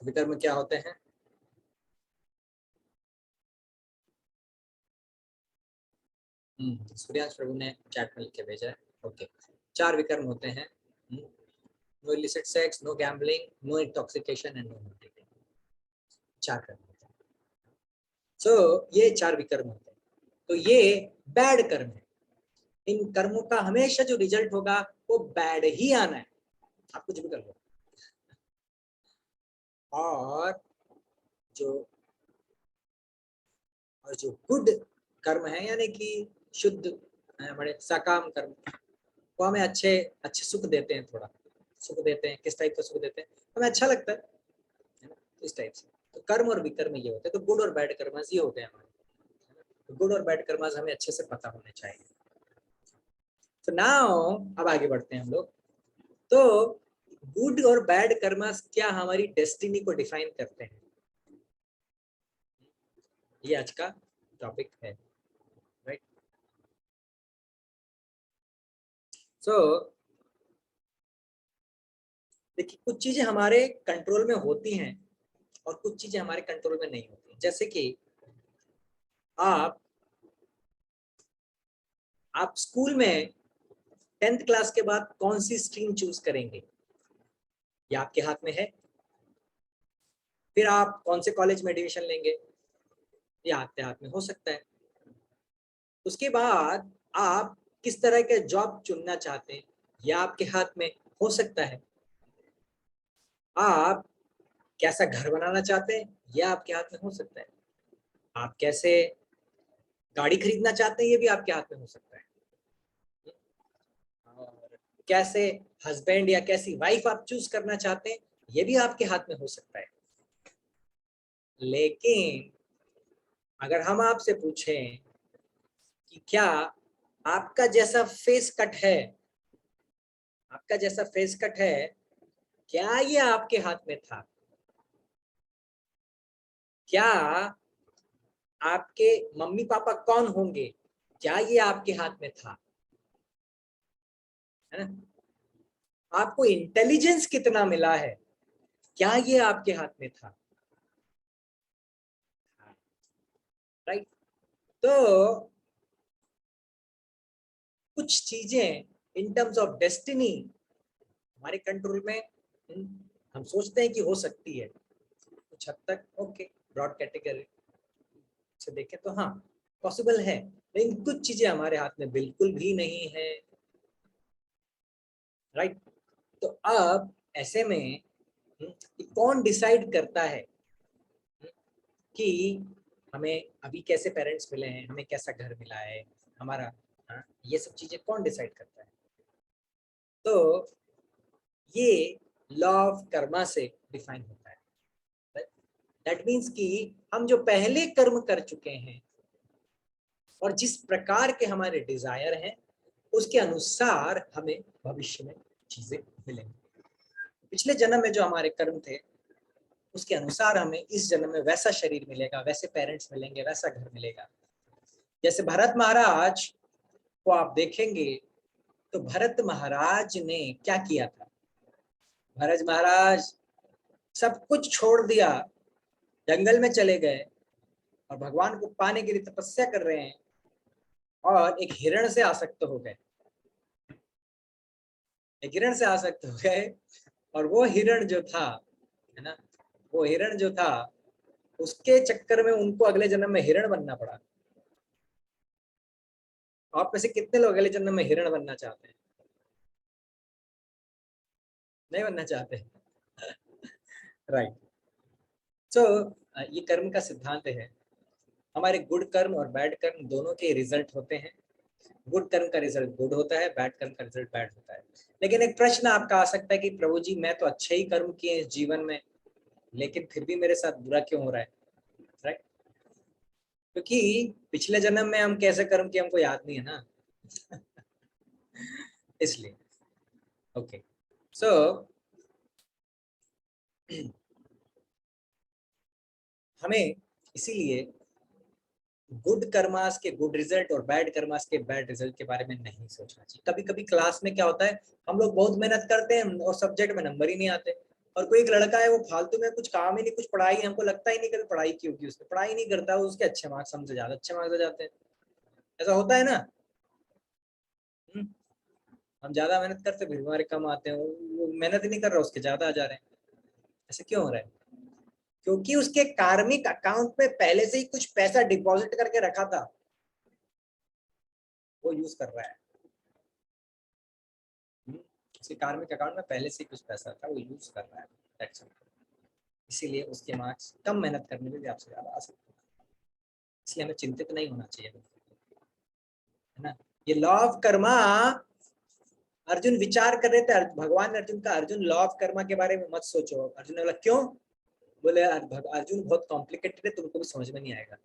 विकर्म क्या होते हैं? सूर्यांश प्रभु ने चैट में लिख के भेजा है। ओके, 4 विकर्म होते हैं। No illicit sex, no gambling, no intoxication and no murder. 4 कर्म होते हैं। सो ये 4 विकर्म होते हैं। तो ये बैड कर्म है। इन कर्मों का हमेशा जो रिजल्ट होगा वो बैड ही आना है, आप कुछ भी कर लो। और जो गुड कर्म है, यानी कि शुद्ध बड़े सकाम कर्म, वो हमें अच्छे सुख देते हैं। थोड़ा सुख देते हैं। किस टाइप का सुख देते हैं? हमें अच्छा लगता है ना, इस टाइप से। तो कर्म और विकर्म ये होते हैं। तो गुड और बैड कर्म ये होते हैं हमारे। तो गुड और बैड कर्म हमें अच्छे से पता होने चाहिए। तो नाउ अब आगे बढ़ते हैं हम लोग। तो गुड और बैड कर्मस क्या हमारी डेस्टिनी को डिफाइन करते हैं? ये आज का टॉपिक है, राइट? सो देखिए, कुछ चीजें हमारे कंट्रोल में होती हैं और कुछ चीजें हमारे कंट्रोल में नहीं होती। जैसे कि आप स्कूल में 10th क्लास के बाद कौन सी स्ट्रीम चूज करेंगे, ये आपके हाथ में है। फिर आप कौन से कॉलेज में एडमिशन लेंगे, ये आपके हाथ में हो सकता है। उसके बाद आप किस तरह के जॉब चुनना चाहते हैं, यह आपके हाथ में हो सकता है। आप कैसा घर बनाना चाहते हैं, यह आपके हाथ में हो सकता है। आप कैसे गाड़ी खरीदना चाहते हैं, ये भी आपके हाथ में हो सकता है। और कैसे हस्बैंड या कैसी वाइफ आप चूज करना चाहते हैं, ये भी आपके हाथ में हो सकता है। लेकिन अगर हम आपसे पूछें कि क्या आपका जैसा फेस कट है, आपका जैसा फेस कट है, क्या ये आपके हाथ में था? क्या आपके मम्मी पापा कौन होंगे, क्या ये आपके हाथ में था? है ना? आपको इंटेलिजेंस कितना मिला है, क्या ये आपके हाथ में था? राइट। तो कुछ चीजें इन टर्म्स ऑफ डेस्टिनी हमारे कंट्रोल में हम सोचते हैं कि हो सकती है कुछ हद तक, ओके, ब्रॉड कैटेगरी से देखें तो हाँ पॉसिबल है, लेकिन कुछ चीजें हमारे हाथ में बिल्कुल भी नहीं है। राइट। तो अब ऐसे में कौन डिसाइड करता है कि हमें अभी कैसे पेरेंट्स मिले हैं, हमें कैसा घर मिला है, हमारा ये सब चीजें कौन डिसाइड करता है? तो ये लॉ ऑफ कर्मा से डिफाइन होता है। दैट मीन्स कि हम जो पहले कर्म कर चुके हैं और जिस प्रकार के हमारे डिजायर हैं, उसके अनुसार हमें भविष्य में चीजें मिलेंगी। पिछले जन्म में जो हमारे कर्म थे, उसके अनुसार हमें इस जन्म में वैसा शरीर मिलेगा, वैसे पेरेंट्स मिलेंगे, वैसा घर मिलेगा। जैसे भरत महाराज को आप देखेंगे तो भरत महाराज ने क्या किया था? भरत महाराज सब कुछ छोड़ दिया, जंगल में चले गए और भगवान को पाने के लिए तपस्या कर रहे हैं और एक हिरण से आसक्त हो गए। एक हिरण से आसक्त हो गए और वो हिरण जो था, है ना, वो हिरण जो था, उसके चक्कर में उनको अगले जन्म में हिरण बनना पड़ा। आप में से कितने लोग अगले जन्म में हिरण बनना चाहते हैं? नहीं बनना चाहते? राइट। सो ये कर्म का सिद्धांत है। हमारे गुड कर्म और बैड कर्म दोनों के रिजल्ट होते हैं। गुड कर्म का रिजल्ट गुड होता है, बैड कर्म का रिजल्ट बैड होता है। लेकिन एक प्रश्न आपका आ सकता है कि प्रभु जी मैं तो अच्छे ही कर्म किए इस जीवन में, लेकिन फिर भी मेरे साथ बुरा क्यों हो रहा है? राइट। क्योंकि पिछले जन्म में हम कैसे कर्म किए हमको याद नहीं है ना। इसलिए ओके। सो हमें इसीलिए गुड कर्मास के गुड रिजल्ट और बैड कर्मास के बैड रिजल्ट के बारे में नहीं सोचना चाहिए। कभी कभी क्लास में क्या होता है, हम लोग बहुत मेहनत करते हैं और सब्जेक्ट में नंबर ही नहीं आते, और कोई एक लड़का है वो फालतू में कुछ काम ही नहीं, कुछ पढ़ाई, हमको लगता ही नहीं कभी पढ़ाई की होगी उसने, पढ़ाई नहीं करता, उसके अच्छे मार्क्स हमसे ज्यादा अच्छे मार्क्स आ जाते हैं। ऐसा होता है ना। हम ज्यादा मेहनत करते फिर हमारे कम आते हैं, वो मेहनत ही नहीं कर रहा उसके ज्यादा आ जा रहे हैं। ऐसे क्यों हो रहा है? क्योंकि उसके कार्मिक अकाउंट में पहले से ही कुछ पैसा डिपॉजिट करके रखा था, वो यूज कर रहा है। उसके कार्मिक अकाउंट में पहले से ही कुछ पैसा था, वो यूज कर रहा है। इसीलिए उसके मार्क्स कम मेहनत करने में भी आपसे ज्यादा आ सकते हैं। इसलिए हमें चिंतित नहीं होना चाहिए, है ना। ये लॉ ऑफ कर्मा अर्जुन विचार कर रहे थे, भगवान ने अर्जुन का, अर्जुन लॉ ऑफ कर्मा के बारे में मत सोचो। अर्जुन ने बोला क्यों? बोले अर्जुन बहुत कॉम्प्लिकेटेड है, तुमको भी समझ में नहीं आएगा,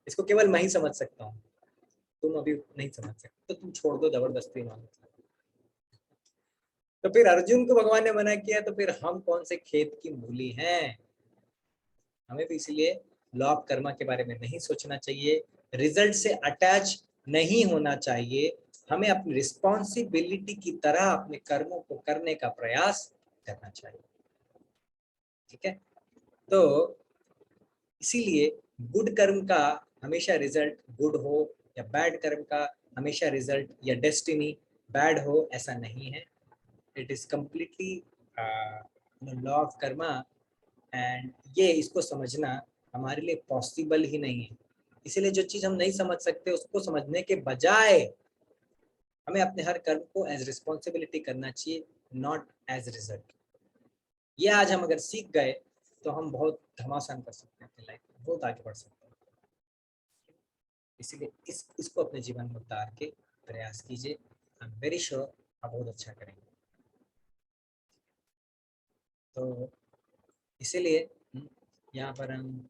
इसको केवल मैं ही समझ सकता हूँ, तुम अभी नहीं समझ सकते, तो तुम छोड़ दो जबरदस्ती मानो। तो फिर अर्जुन को भगवान ने मना किया, तो फिर हम कौन से खेत की मूली हैं? हमें भी इसलिए लॉ ऑफ कर्मा के बारे में नहीं सोचना चाहिए, रिजल्ट से अटैच नहीं होना चाहिए। हमें अपनी रिस्पॉन्सिबिलिटी की तरह अपने कर्मों को करने का प्रयास करना चाहिए। ठीक है। तो इसीलिए गुड कर्म का हमेशा रिजल्ट गुड हो, या बैड कर्म का हमेशा रिजल्ट या डेस्टिनी बैड हो, ऐसा नहीं है। It is completely law of Karma, and ये इसको समझना हमारे लिए पॉसिबल ही नहीं है। इसीलिए जो चीज हम नहीं समझ सकते उसको समझने के बजाय हमें अपने हर कर्म को एज रिस्पॉन्सिबिलिटी करना चाहिए, नॉट एज रिजल्ट। ये आज हम अगर सीख गए तो हम बहुत घमासान कर सकते हैं, अपनी लाइफ में बहुत आगे बढ़ सकते हैं। इसीलिए इसको अपने जीवन में उतार के प्रयास कीजिए। आई एम वेरी श्योर आप बहुत अच्छा करेंगे। तो इसीलिए यहाँ पर हम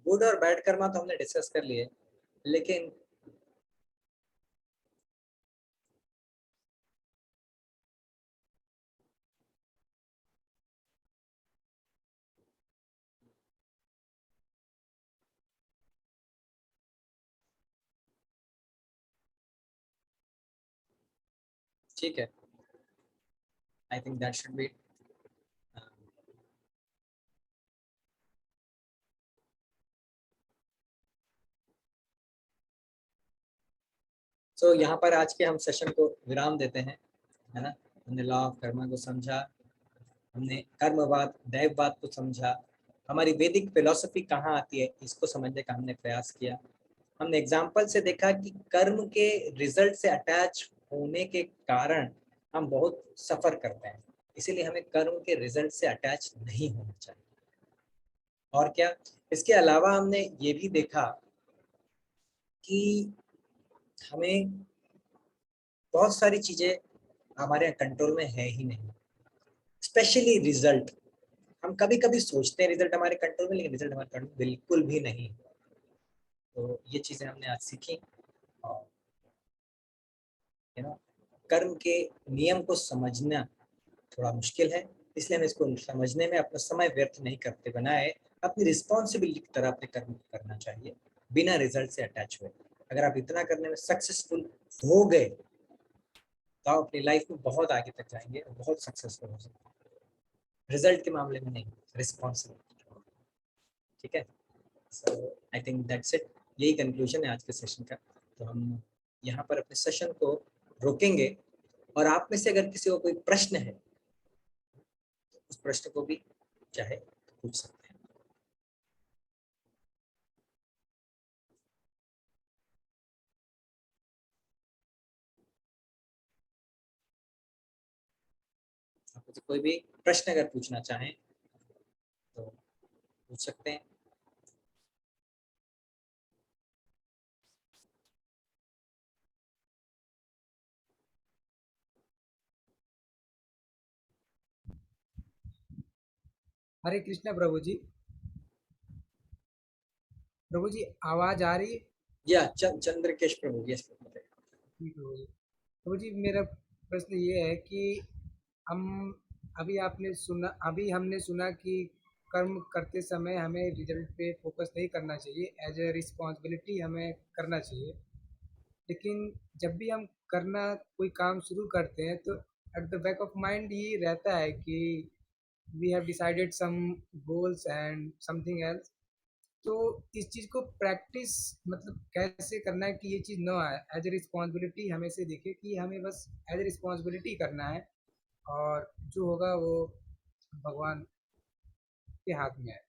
गुड और बैड कर्मा तो हमने डिस्कस कर लिए, लेकिन ठीक है, I think that should be. So यहाँ पर आज के हम सेशन को विराम देते हैं, है ना। हमने लॉ ऑफ कर्मा को समझा, हमने कर्मवाद दैववाद को समझा, हमारी वैदिक फिलॉसफी कहाँ आती है इसको समझने का हमने प्रयास किया। हमने एग्जाम्पल से देखा कि कर्म के रिजल्ट से अटैच होने के कारण हम बहुत सफर करते हैं, इसीलिए हमें कर्म के रिजल्ट से अटैच नहीं होना चाहिए। और क्या, इसके अलावा हमने ये भी देखा कि हमें बहुत सारी चीजें हमारे कंट्रोल में है ही नहीं, स्पेशली रिजल्ट। हम कभी कभी सोचते हैं रिजल्ट हमारे कंट्रोल में, लेकिन रिजल्ट हमारे कंट्रोल में बिल्कुल भी नहीं। तो ये चीजें हमने आज सीखी। और कर्म के नियम को समझना थोड़ा मुश्किल है, इसलिए हमें इसको समझने में अपना समय व्यर्थ नहीं करते बनाए अपनी रिस्पॉन्सिबिलिटी की तरह अपने कर्म को करना चाहिए, बिना रिजल्ट से अटैच हुए। अगर आप इतना करने में सक्सेसफुल हो गए तो आप अपनी लाइफ में बहुत आगे तक जाएंगे और बहुत सक्सेसफुल हो सकते हैं, रिजल्ट के मामले में नहीं, रिस्पॉन्सिबिलिटी। ठीक है, सो आई थिंक दैट्स इट। यही कंक्लूजन है आज के सेशन का। तो हम यहाँ पर अपने सेशन को रोकेंगे, और आप में से अगर किसी को कोई प्रश्न है तो उस प्रश्न को भी चाहे पूछ सकते हैं। आप में से कोई भी प्रश्न अगर पूछना चाहें तो पूछ सकते हैं। हरे कृष्णा प्रभु जी। प्रभु जी आवाज आ रही है? या चंद्रकेश प्रभु, यस प्रभु। ठीक है प्रभु जी। मेरा प्रश्न ये है कि हम अभी हमने सुना कि कर्म करते समय हमें रिजल्ट पे फोकस नहीं करना चाहिए, एज ए रिस्पॉन्सिबिलिटी हमें करना चाहिए। लेकिन जब भी हम कोई काम शुरू करते हैं तो at the back of mind ये रहता है कि we have decided some goals and something else. तो इस चीज़ को प्रैक्टिस मतलब कैसे करना है कि ये चीज़ ना आए, एज ए रिस्पॉन्सिबिलिटी हमें से देखे कि हमें बस एज ए रिस्पॉन्सिबिलिटी करना है और जो होगा वो भगवान के हाथ में है।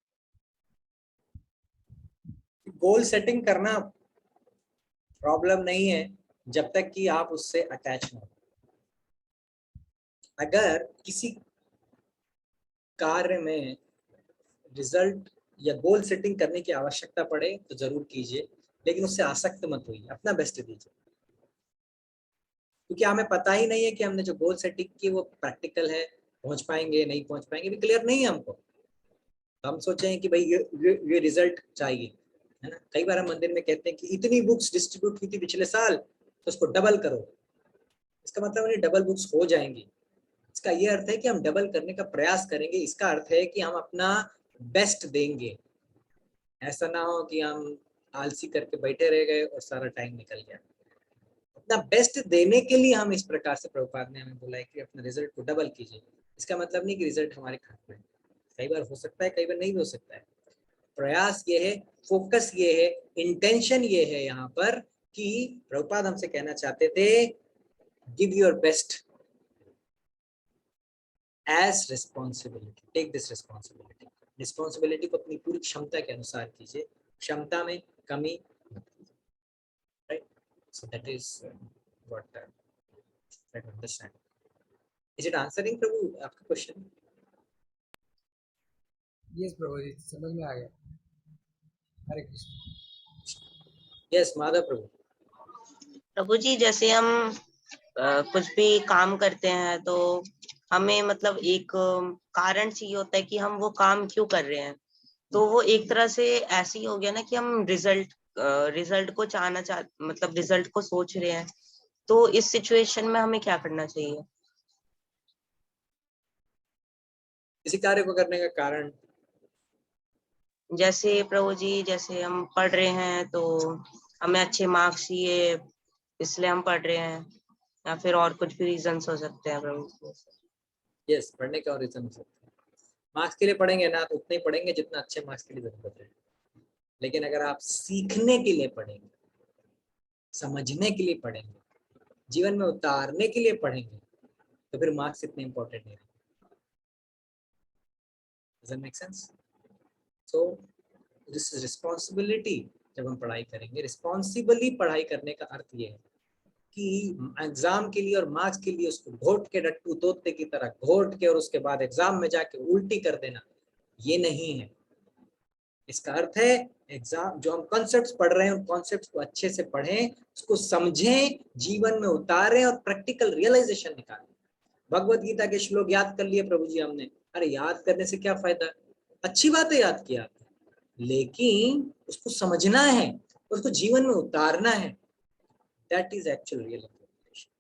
गोल सेटिंग करना प्रॉब्लम नहीं है जब तक कि आप उससे अटैच ना हो। अगर किसी कार्य में रिजल्ट या गोल सेटिंग करने की आवश्यकता पड़े तो जरूर कीजिए, लेकिन उससे आसक्त मत होइए, अपना बेस्ट दीजिए। क्योंकि हमें पता ही नहीं है कि हमने जो गोल सेटिंग की वो प्रैक्टिकल है, पहुंच पाएंगे नहीं पहुंच पाएंगे, भी क्लियर नहीं है हमको। तो हम सोचे हैं कि भाई ये रिजल्ट चाहिए, है ना। कई बार हम मंदिर में कहते हैं कि इतनी बुक्स डिस्ट्रीब्यूट हुई थी पिछले साल तो उसको डबल करो। इसका मतलब नहीं डबल बुक्स हो जाएंगी, इसका ये अर्थ है कि हम डबल करने का प्रयास करेंगे। इसका अर्थ है कि हम अपना बेस्ट देंगे। ऐसा ना हो कि हम आलसी करके बैठे रह गए और सारा टाइम निकल गया। अपना बेस्ट देने के लिए हम इस प्रकार से प्रभुपाद ने हमें बोला है कि अपने रिजल्ट को डबल कीजिए। इसका मतलब नहीं कि रिजल्ट हमारे हाथ में, कई बार हो सकता है, कई बार नहीं भी हो सकता है। प्रयास ये है, फोकस ये है, इंटेंशन ये है यहाँ पर कि प्रभुपाद हमसे कहना चाहते थे give your best as responsibility, take this responsibility। Responsibility को अपनी पूरी क्षमता के अनुसार कीजिए, क्षमता में कमी मत कीजिए, right? So that is what I understand. Is it answering Prabhu आपका क्वेश्चन? यस प्रभु जी, समझ में आ गया। हरे कृष्ण। यस माधव प्रभु। प्रभु जी, जैसे हम कुछ भी काम करते हैं तो हमें मतलब एक कारण चाहिए होता है कि हम वो काम क्यों कर रहे हैं। तो वो एक तरह से ऐसे ही हो गया ना कि हम रिजल्ट को मतलब रिजल्ट को सोच रहे हैं। तो इस सिचुएशन में हमें क्या करना चाहिए? किसी कार्य को करने का कारण, जैसे प्रभु जी, जैसे हम पढ़ रहे हैं तो हमें अच्छे मार्क्स चाहिए, इसलिए हम पढ़ रहे हैं, या फिर और कुछ भी रीजंस हो सकते हैं प्रभु जी। यस, पढ़ने का और रीजन हो सकता है। मार्क्स के लिए पढ़ेंगे ना तो उतने ही पढ़ेंगे जितना अच्छे मार्क्स के लिए जरूरत है। लेकिन अगर आप सीखने के लिए पढ़ेंगे, समझने के लिए पढ़ेंगे, जीवन में उतारने के लिए पढ़ेंगे, तो फिर मार्क्स इतने इंपॉर्टेंट नहीं रहेंगे। Does that make sense? So this is responsibility। जब हम पढ़ाई करेंगे, रिस्पॉन्सिबली पढ़ाई करने का अर्थ ये है कि एग्जाम के लिए और मार्क्स के लिए उसको घोट के डट्टू तोते की तरह घोट के और उसके बाद एग्जाम में जाके उल्टी कर देना, ये नहीं है। इसका अर्थ है एग्जाम जो हम कॉन्सेप्ट्स पढ़ रहे हैं उन कॉन्सेप्ट्स को अच्छे से पढ़ें, उसको समझें, जीवन में उतारें और प्रैक्टिकल रियलाइजेशन निकालें। भगवत गीता के श्लोक याद कर लिए प्रभु जी हमने, अरे याद करने से क्या फायदा, अच्छी बात है याद किया, लेकिन उसको समझना है, उसको जीवन में उतारना है। That is actual real implementation.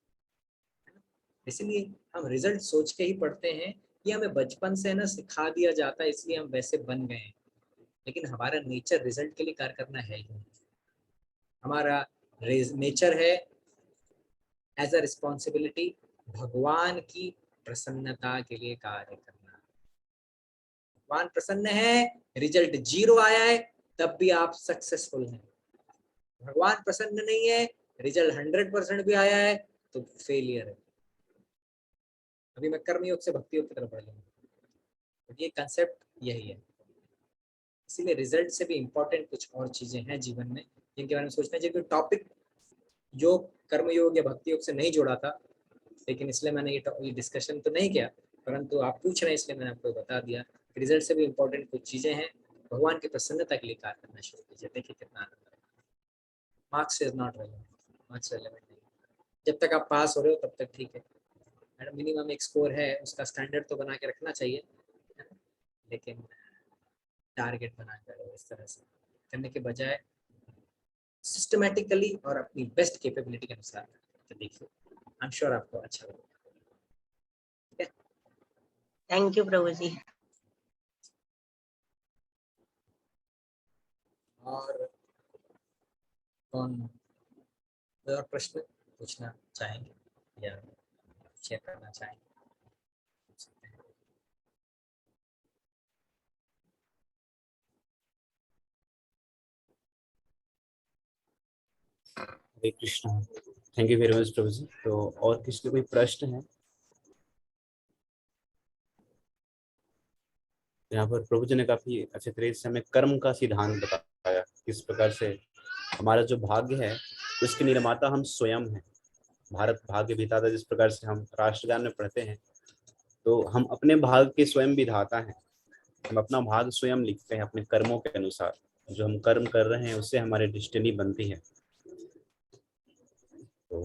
इसलिए हम रिजल्ट सोच के ही पढ़ते हैं, ये हमें बचपन से ना सिखा दिया जाता है, इसलिए हम वैसे बन गए हैं। लेकिन हमारा नेचर रिजल्ट के लिए कार्य करना है ही नहीं। हमारा नेचर है एज अ रिस्पॉन्सिबिलिटी भगवान की प्रसन्नता के लिए कार्य करना। भगवान प्रसन्न है, रिजल्ट 0 आया है, तब भी आप सक्सेसफुल हैं। भगवान प्रसन्न नहीं है, रिजल्ट 100% भी आया है तो फेलियर है। अभी मैं कर्मयोग से भक्ति योग की तरफ बढ़ लूंगा, ये कंसेप्ट यही है। इसीलिए रिजल्ट से भी इम्पोर्टेंट कुछ और चीजें हैं जीवन में जिनके बारे में सोचना चाहिए। क्योंकि टॉपिक योग कर्मयोग या भक्ति योग से नहीं जोड़ा था, लेकिन इसलिए मैंने ये डिस्कशन तो नहीं किया, परंतु आप पूछ रहे हैं इसलिए मैंने आपको बता दिया। रिजल्ट से भी इम्पोर्टेंट कुछ चीजें हैं। भगवान की प्रसन्नता के लिए कार्य करना शुरू कीजिए, देखिए कितना आनंद है। Marks is not relevant, marks relevant नहीं। जब तक आप पास हो रहे हो तब तक ठीक है मैडम, मिनिमम एक स्कोर है, उसका स्टैंडर्ड तो बना के रखना चाहिए, लेकिन टारगेट बनाकर इस तरह से करने के बजाय सिस्टमैटिकली और अपनी बेस्ट कैपेबिलिटी के अनुसार तो देखिए, आई एम श्योर आपको अच्छा लगेगा। थैंक यू प्रभु जी। और कौन और प्रश्न पूछना चाहेंगे या शेयर करना चाहेंगे? Hare Krishna, thank you very much Prabhu ji. तो और किसी कोई प्रश्न है? यहाँ पर प्रभु जी ने काफी अच्छे तरीके से हमें कर्म का सिद्धांत बताया, किस प्रकार से हमारा जो भाग्य है उसके निर्माता हम स्वयं हैं। भारत भाग्य विधाता, जिस प्रकार से हम राष्ट्रगान में पढ़ते हैं, तो हम अपने भाग्य के स्वयं विधाता हैं। हम अपना भाग्य स्वयं लिखते हैं अपने कर्मों के अनुसार। जो हम कर्म कर रहे हैं उससे हमारी डेस्टिनी बनती है। तो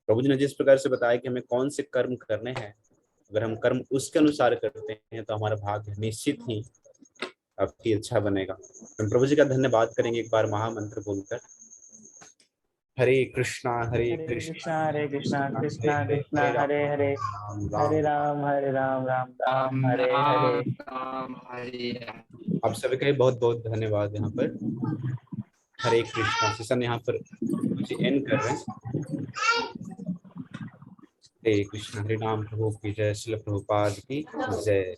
प्रभु जी ने जिस प्रकार से बताया कि हमें कौन से कर्म करने हैं, अगर हम कर्म उसके अनुसार करते हैं तो हमारा भाग्य निश्चित ही आपकी अच्छा बनेगा। हम प्रभु जी का धन्यवाद करेंगे एक बार महामंत्र बोलकर। हरे कृष्णा हरे कृष्णा कृष्णा कृष्णा हरे हरे हरे राम राम राम हरे हरे। आप सभी का बहुत बहुत धन्यवाद। यहाँ पर हरे कृष्णा सेशन यहाँ पर एंड कर रहे हैं। हरे कृष्ण, हरे राम, प्रभु की जय, श्रील प्रभुपाद की जय।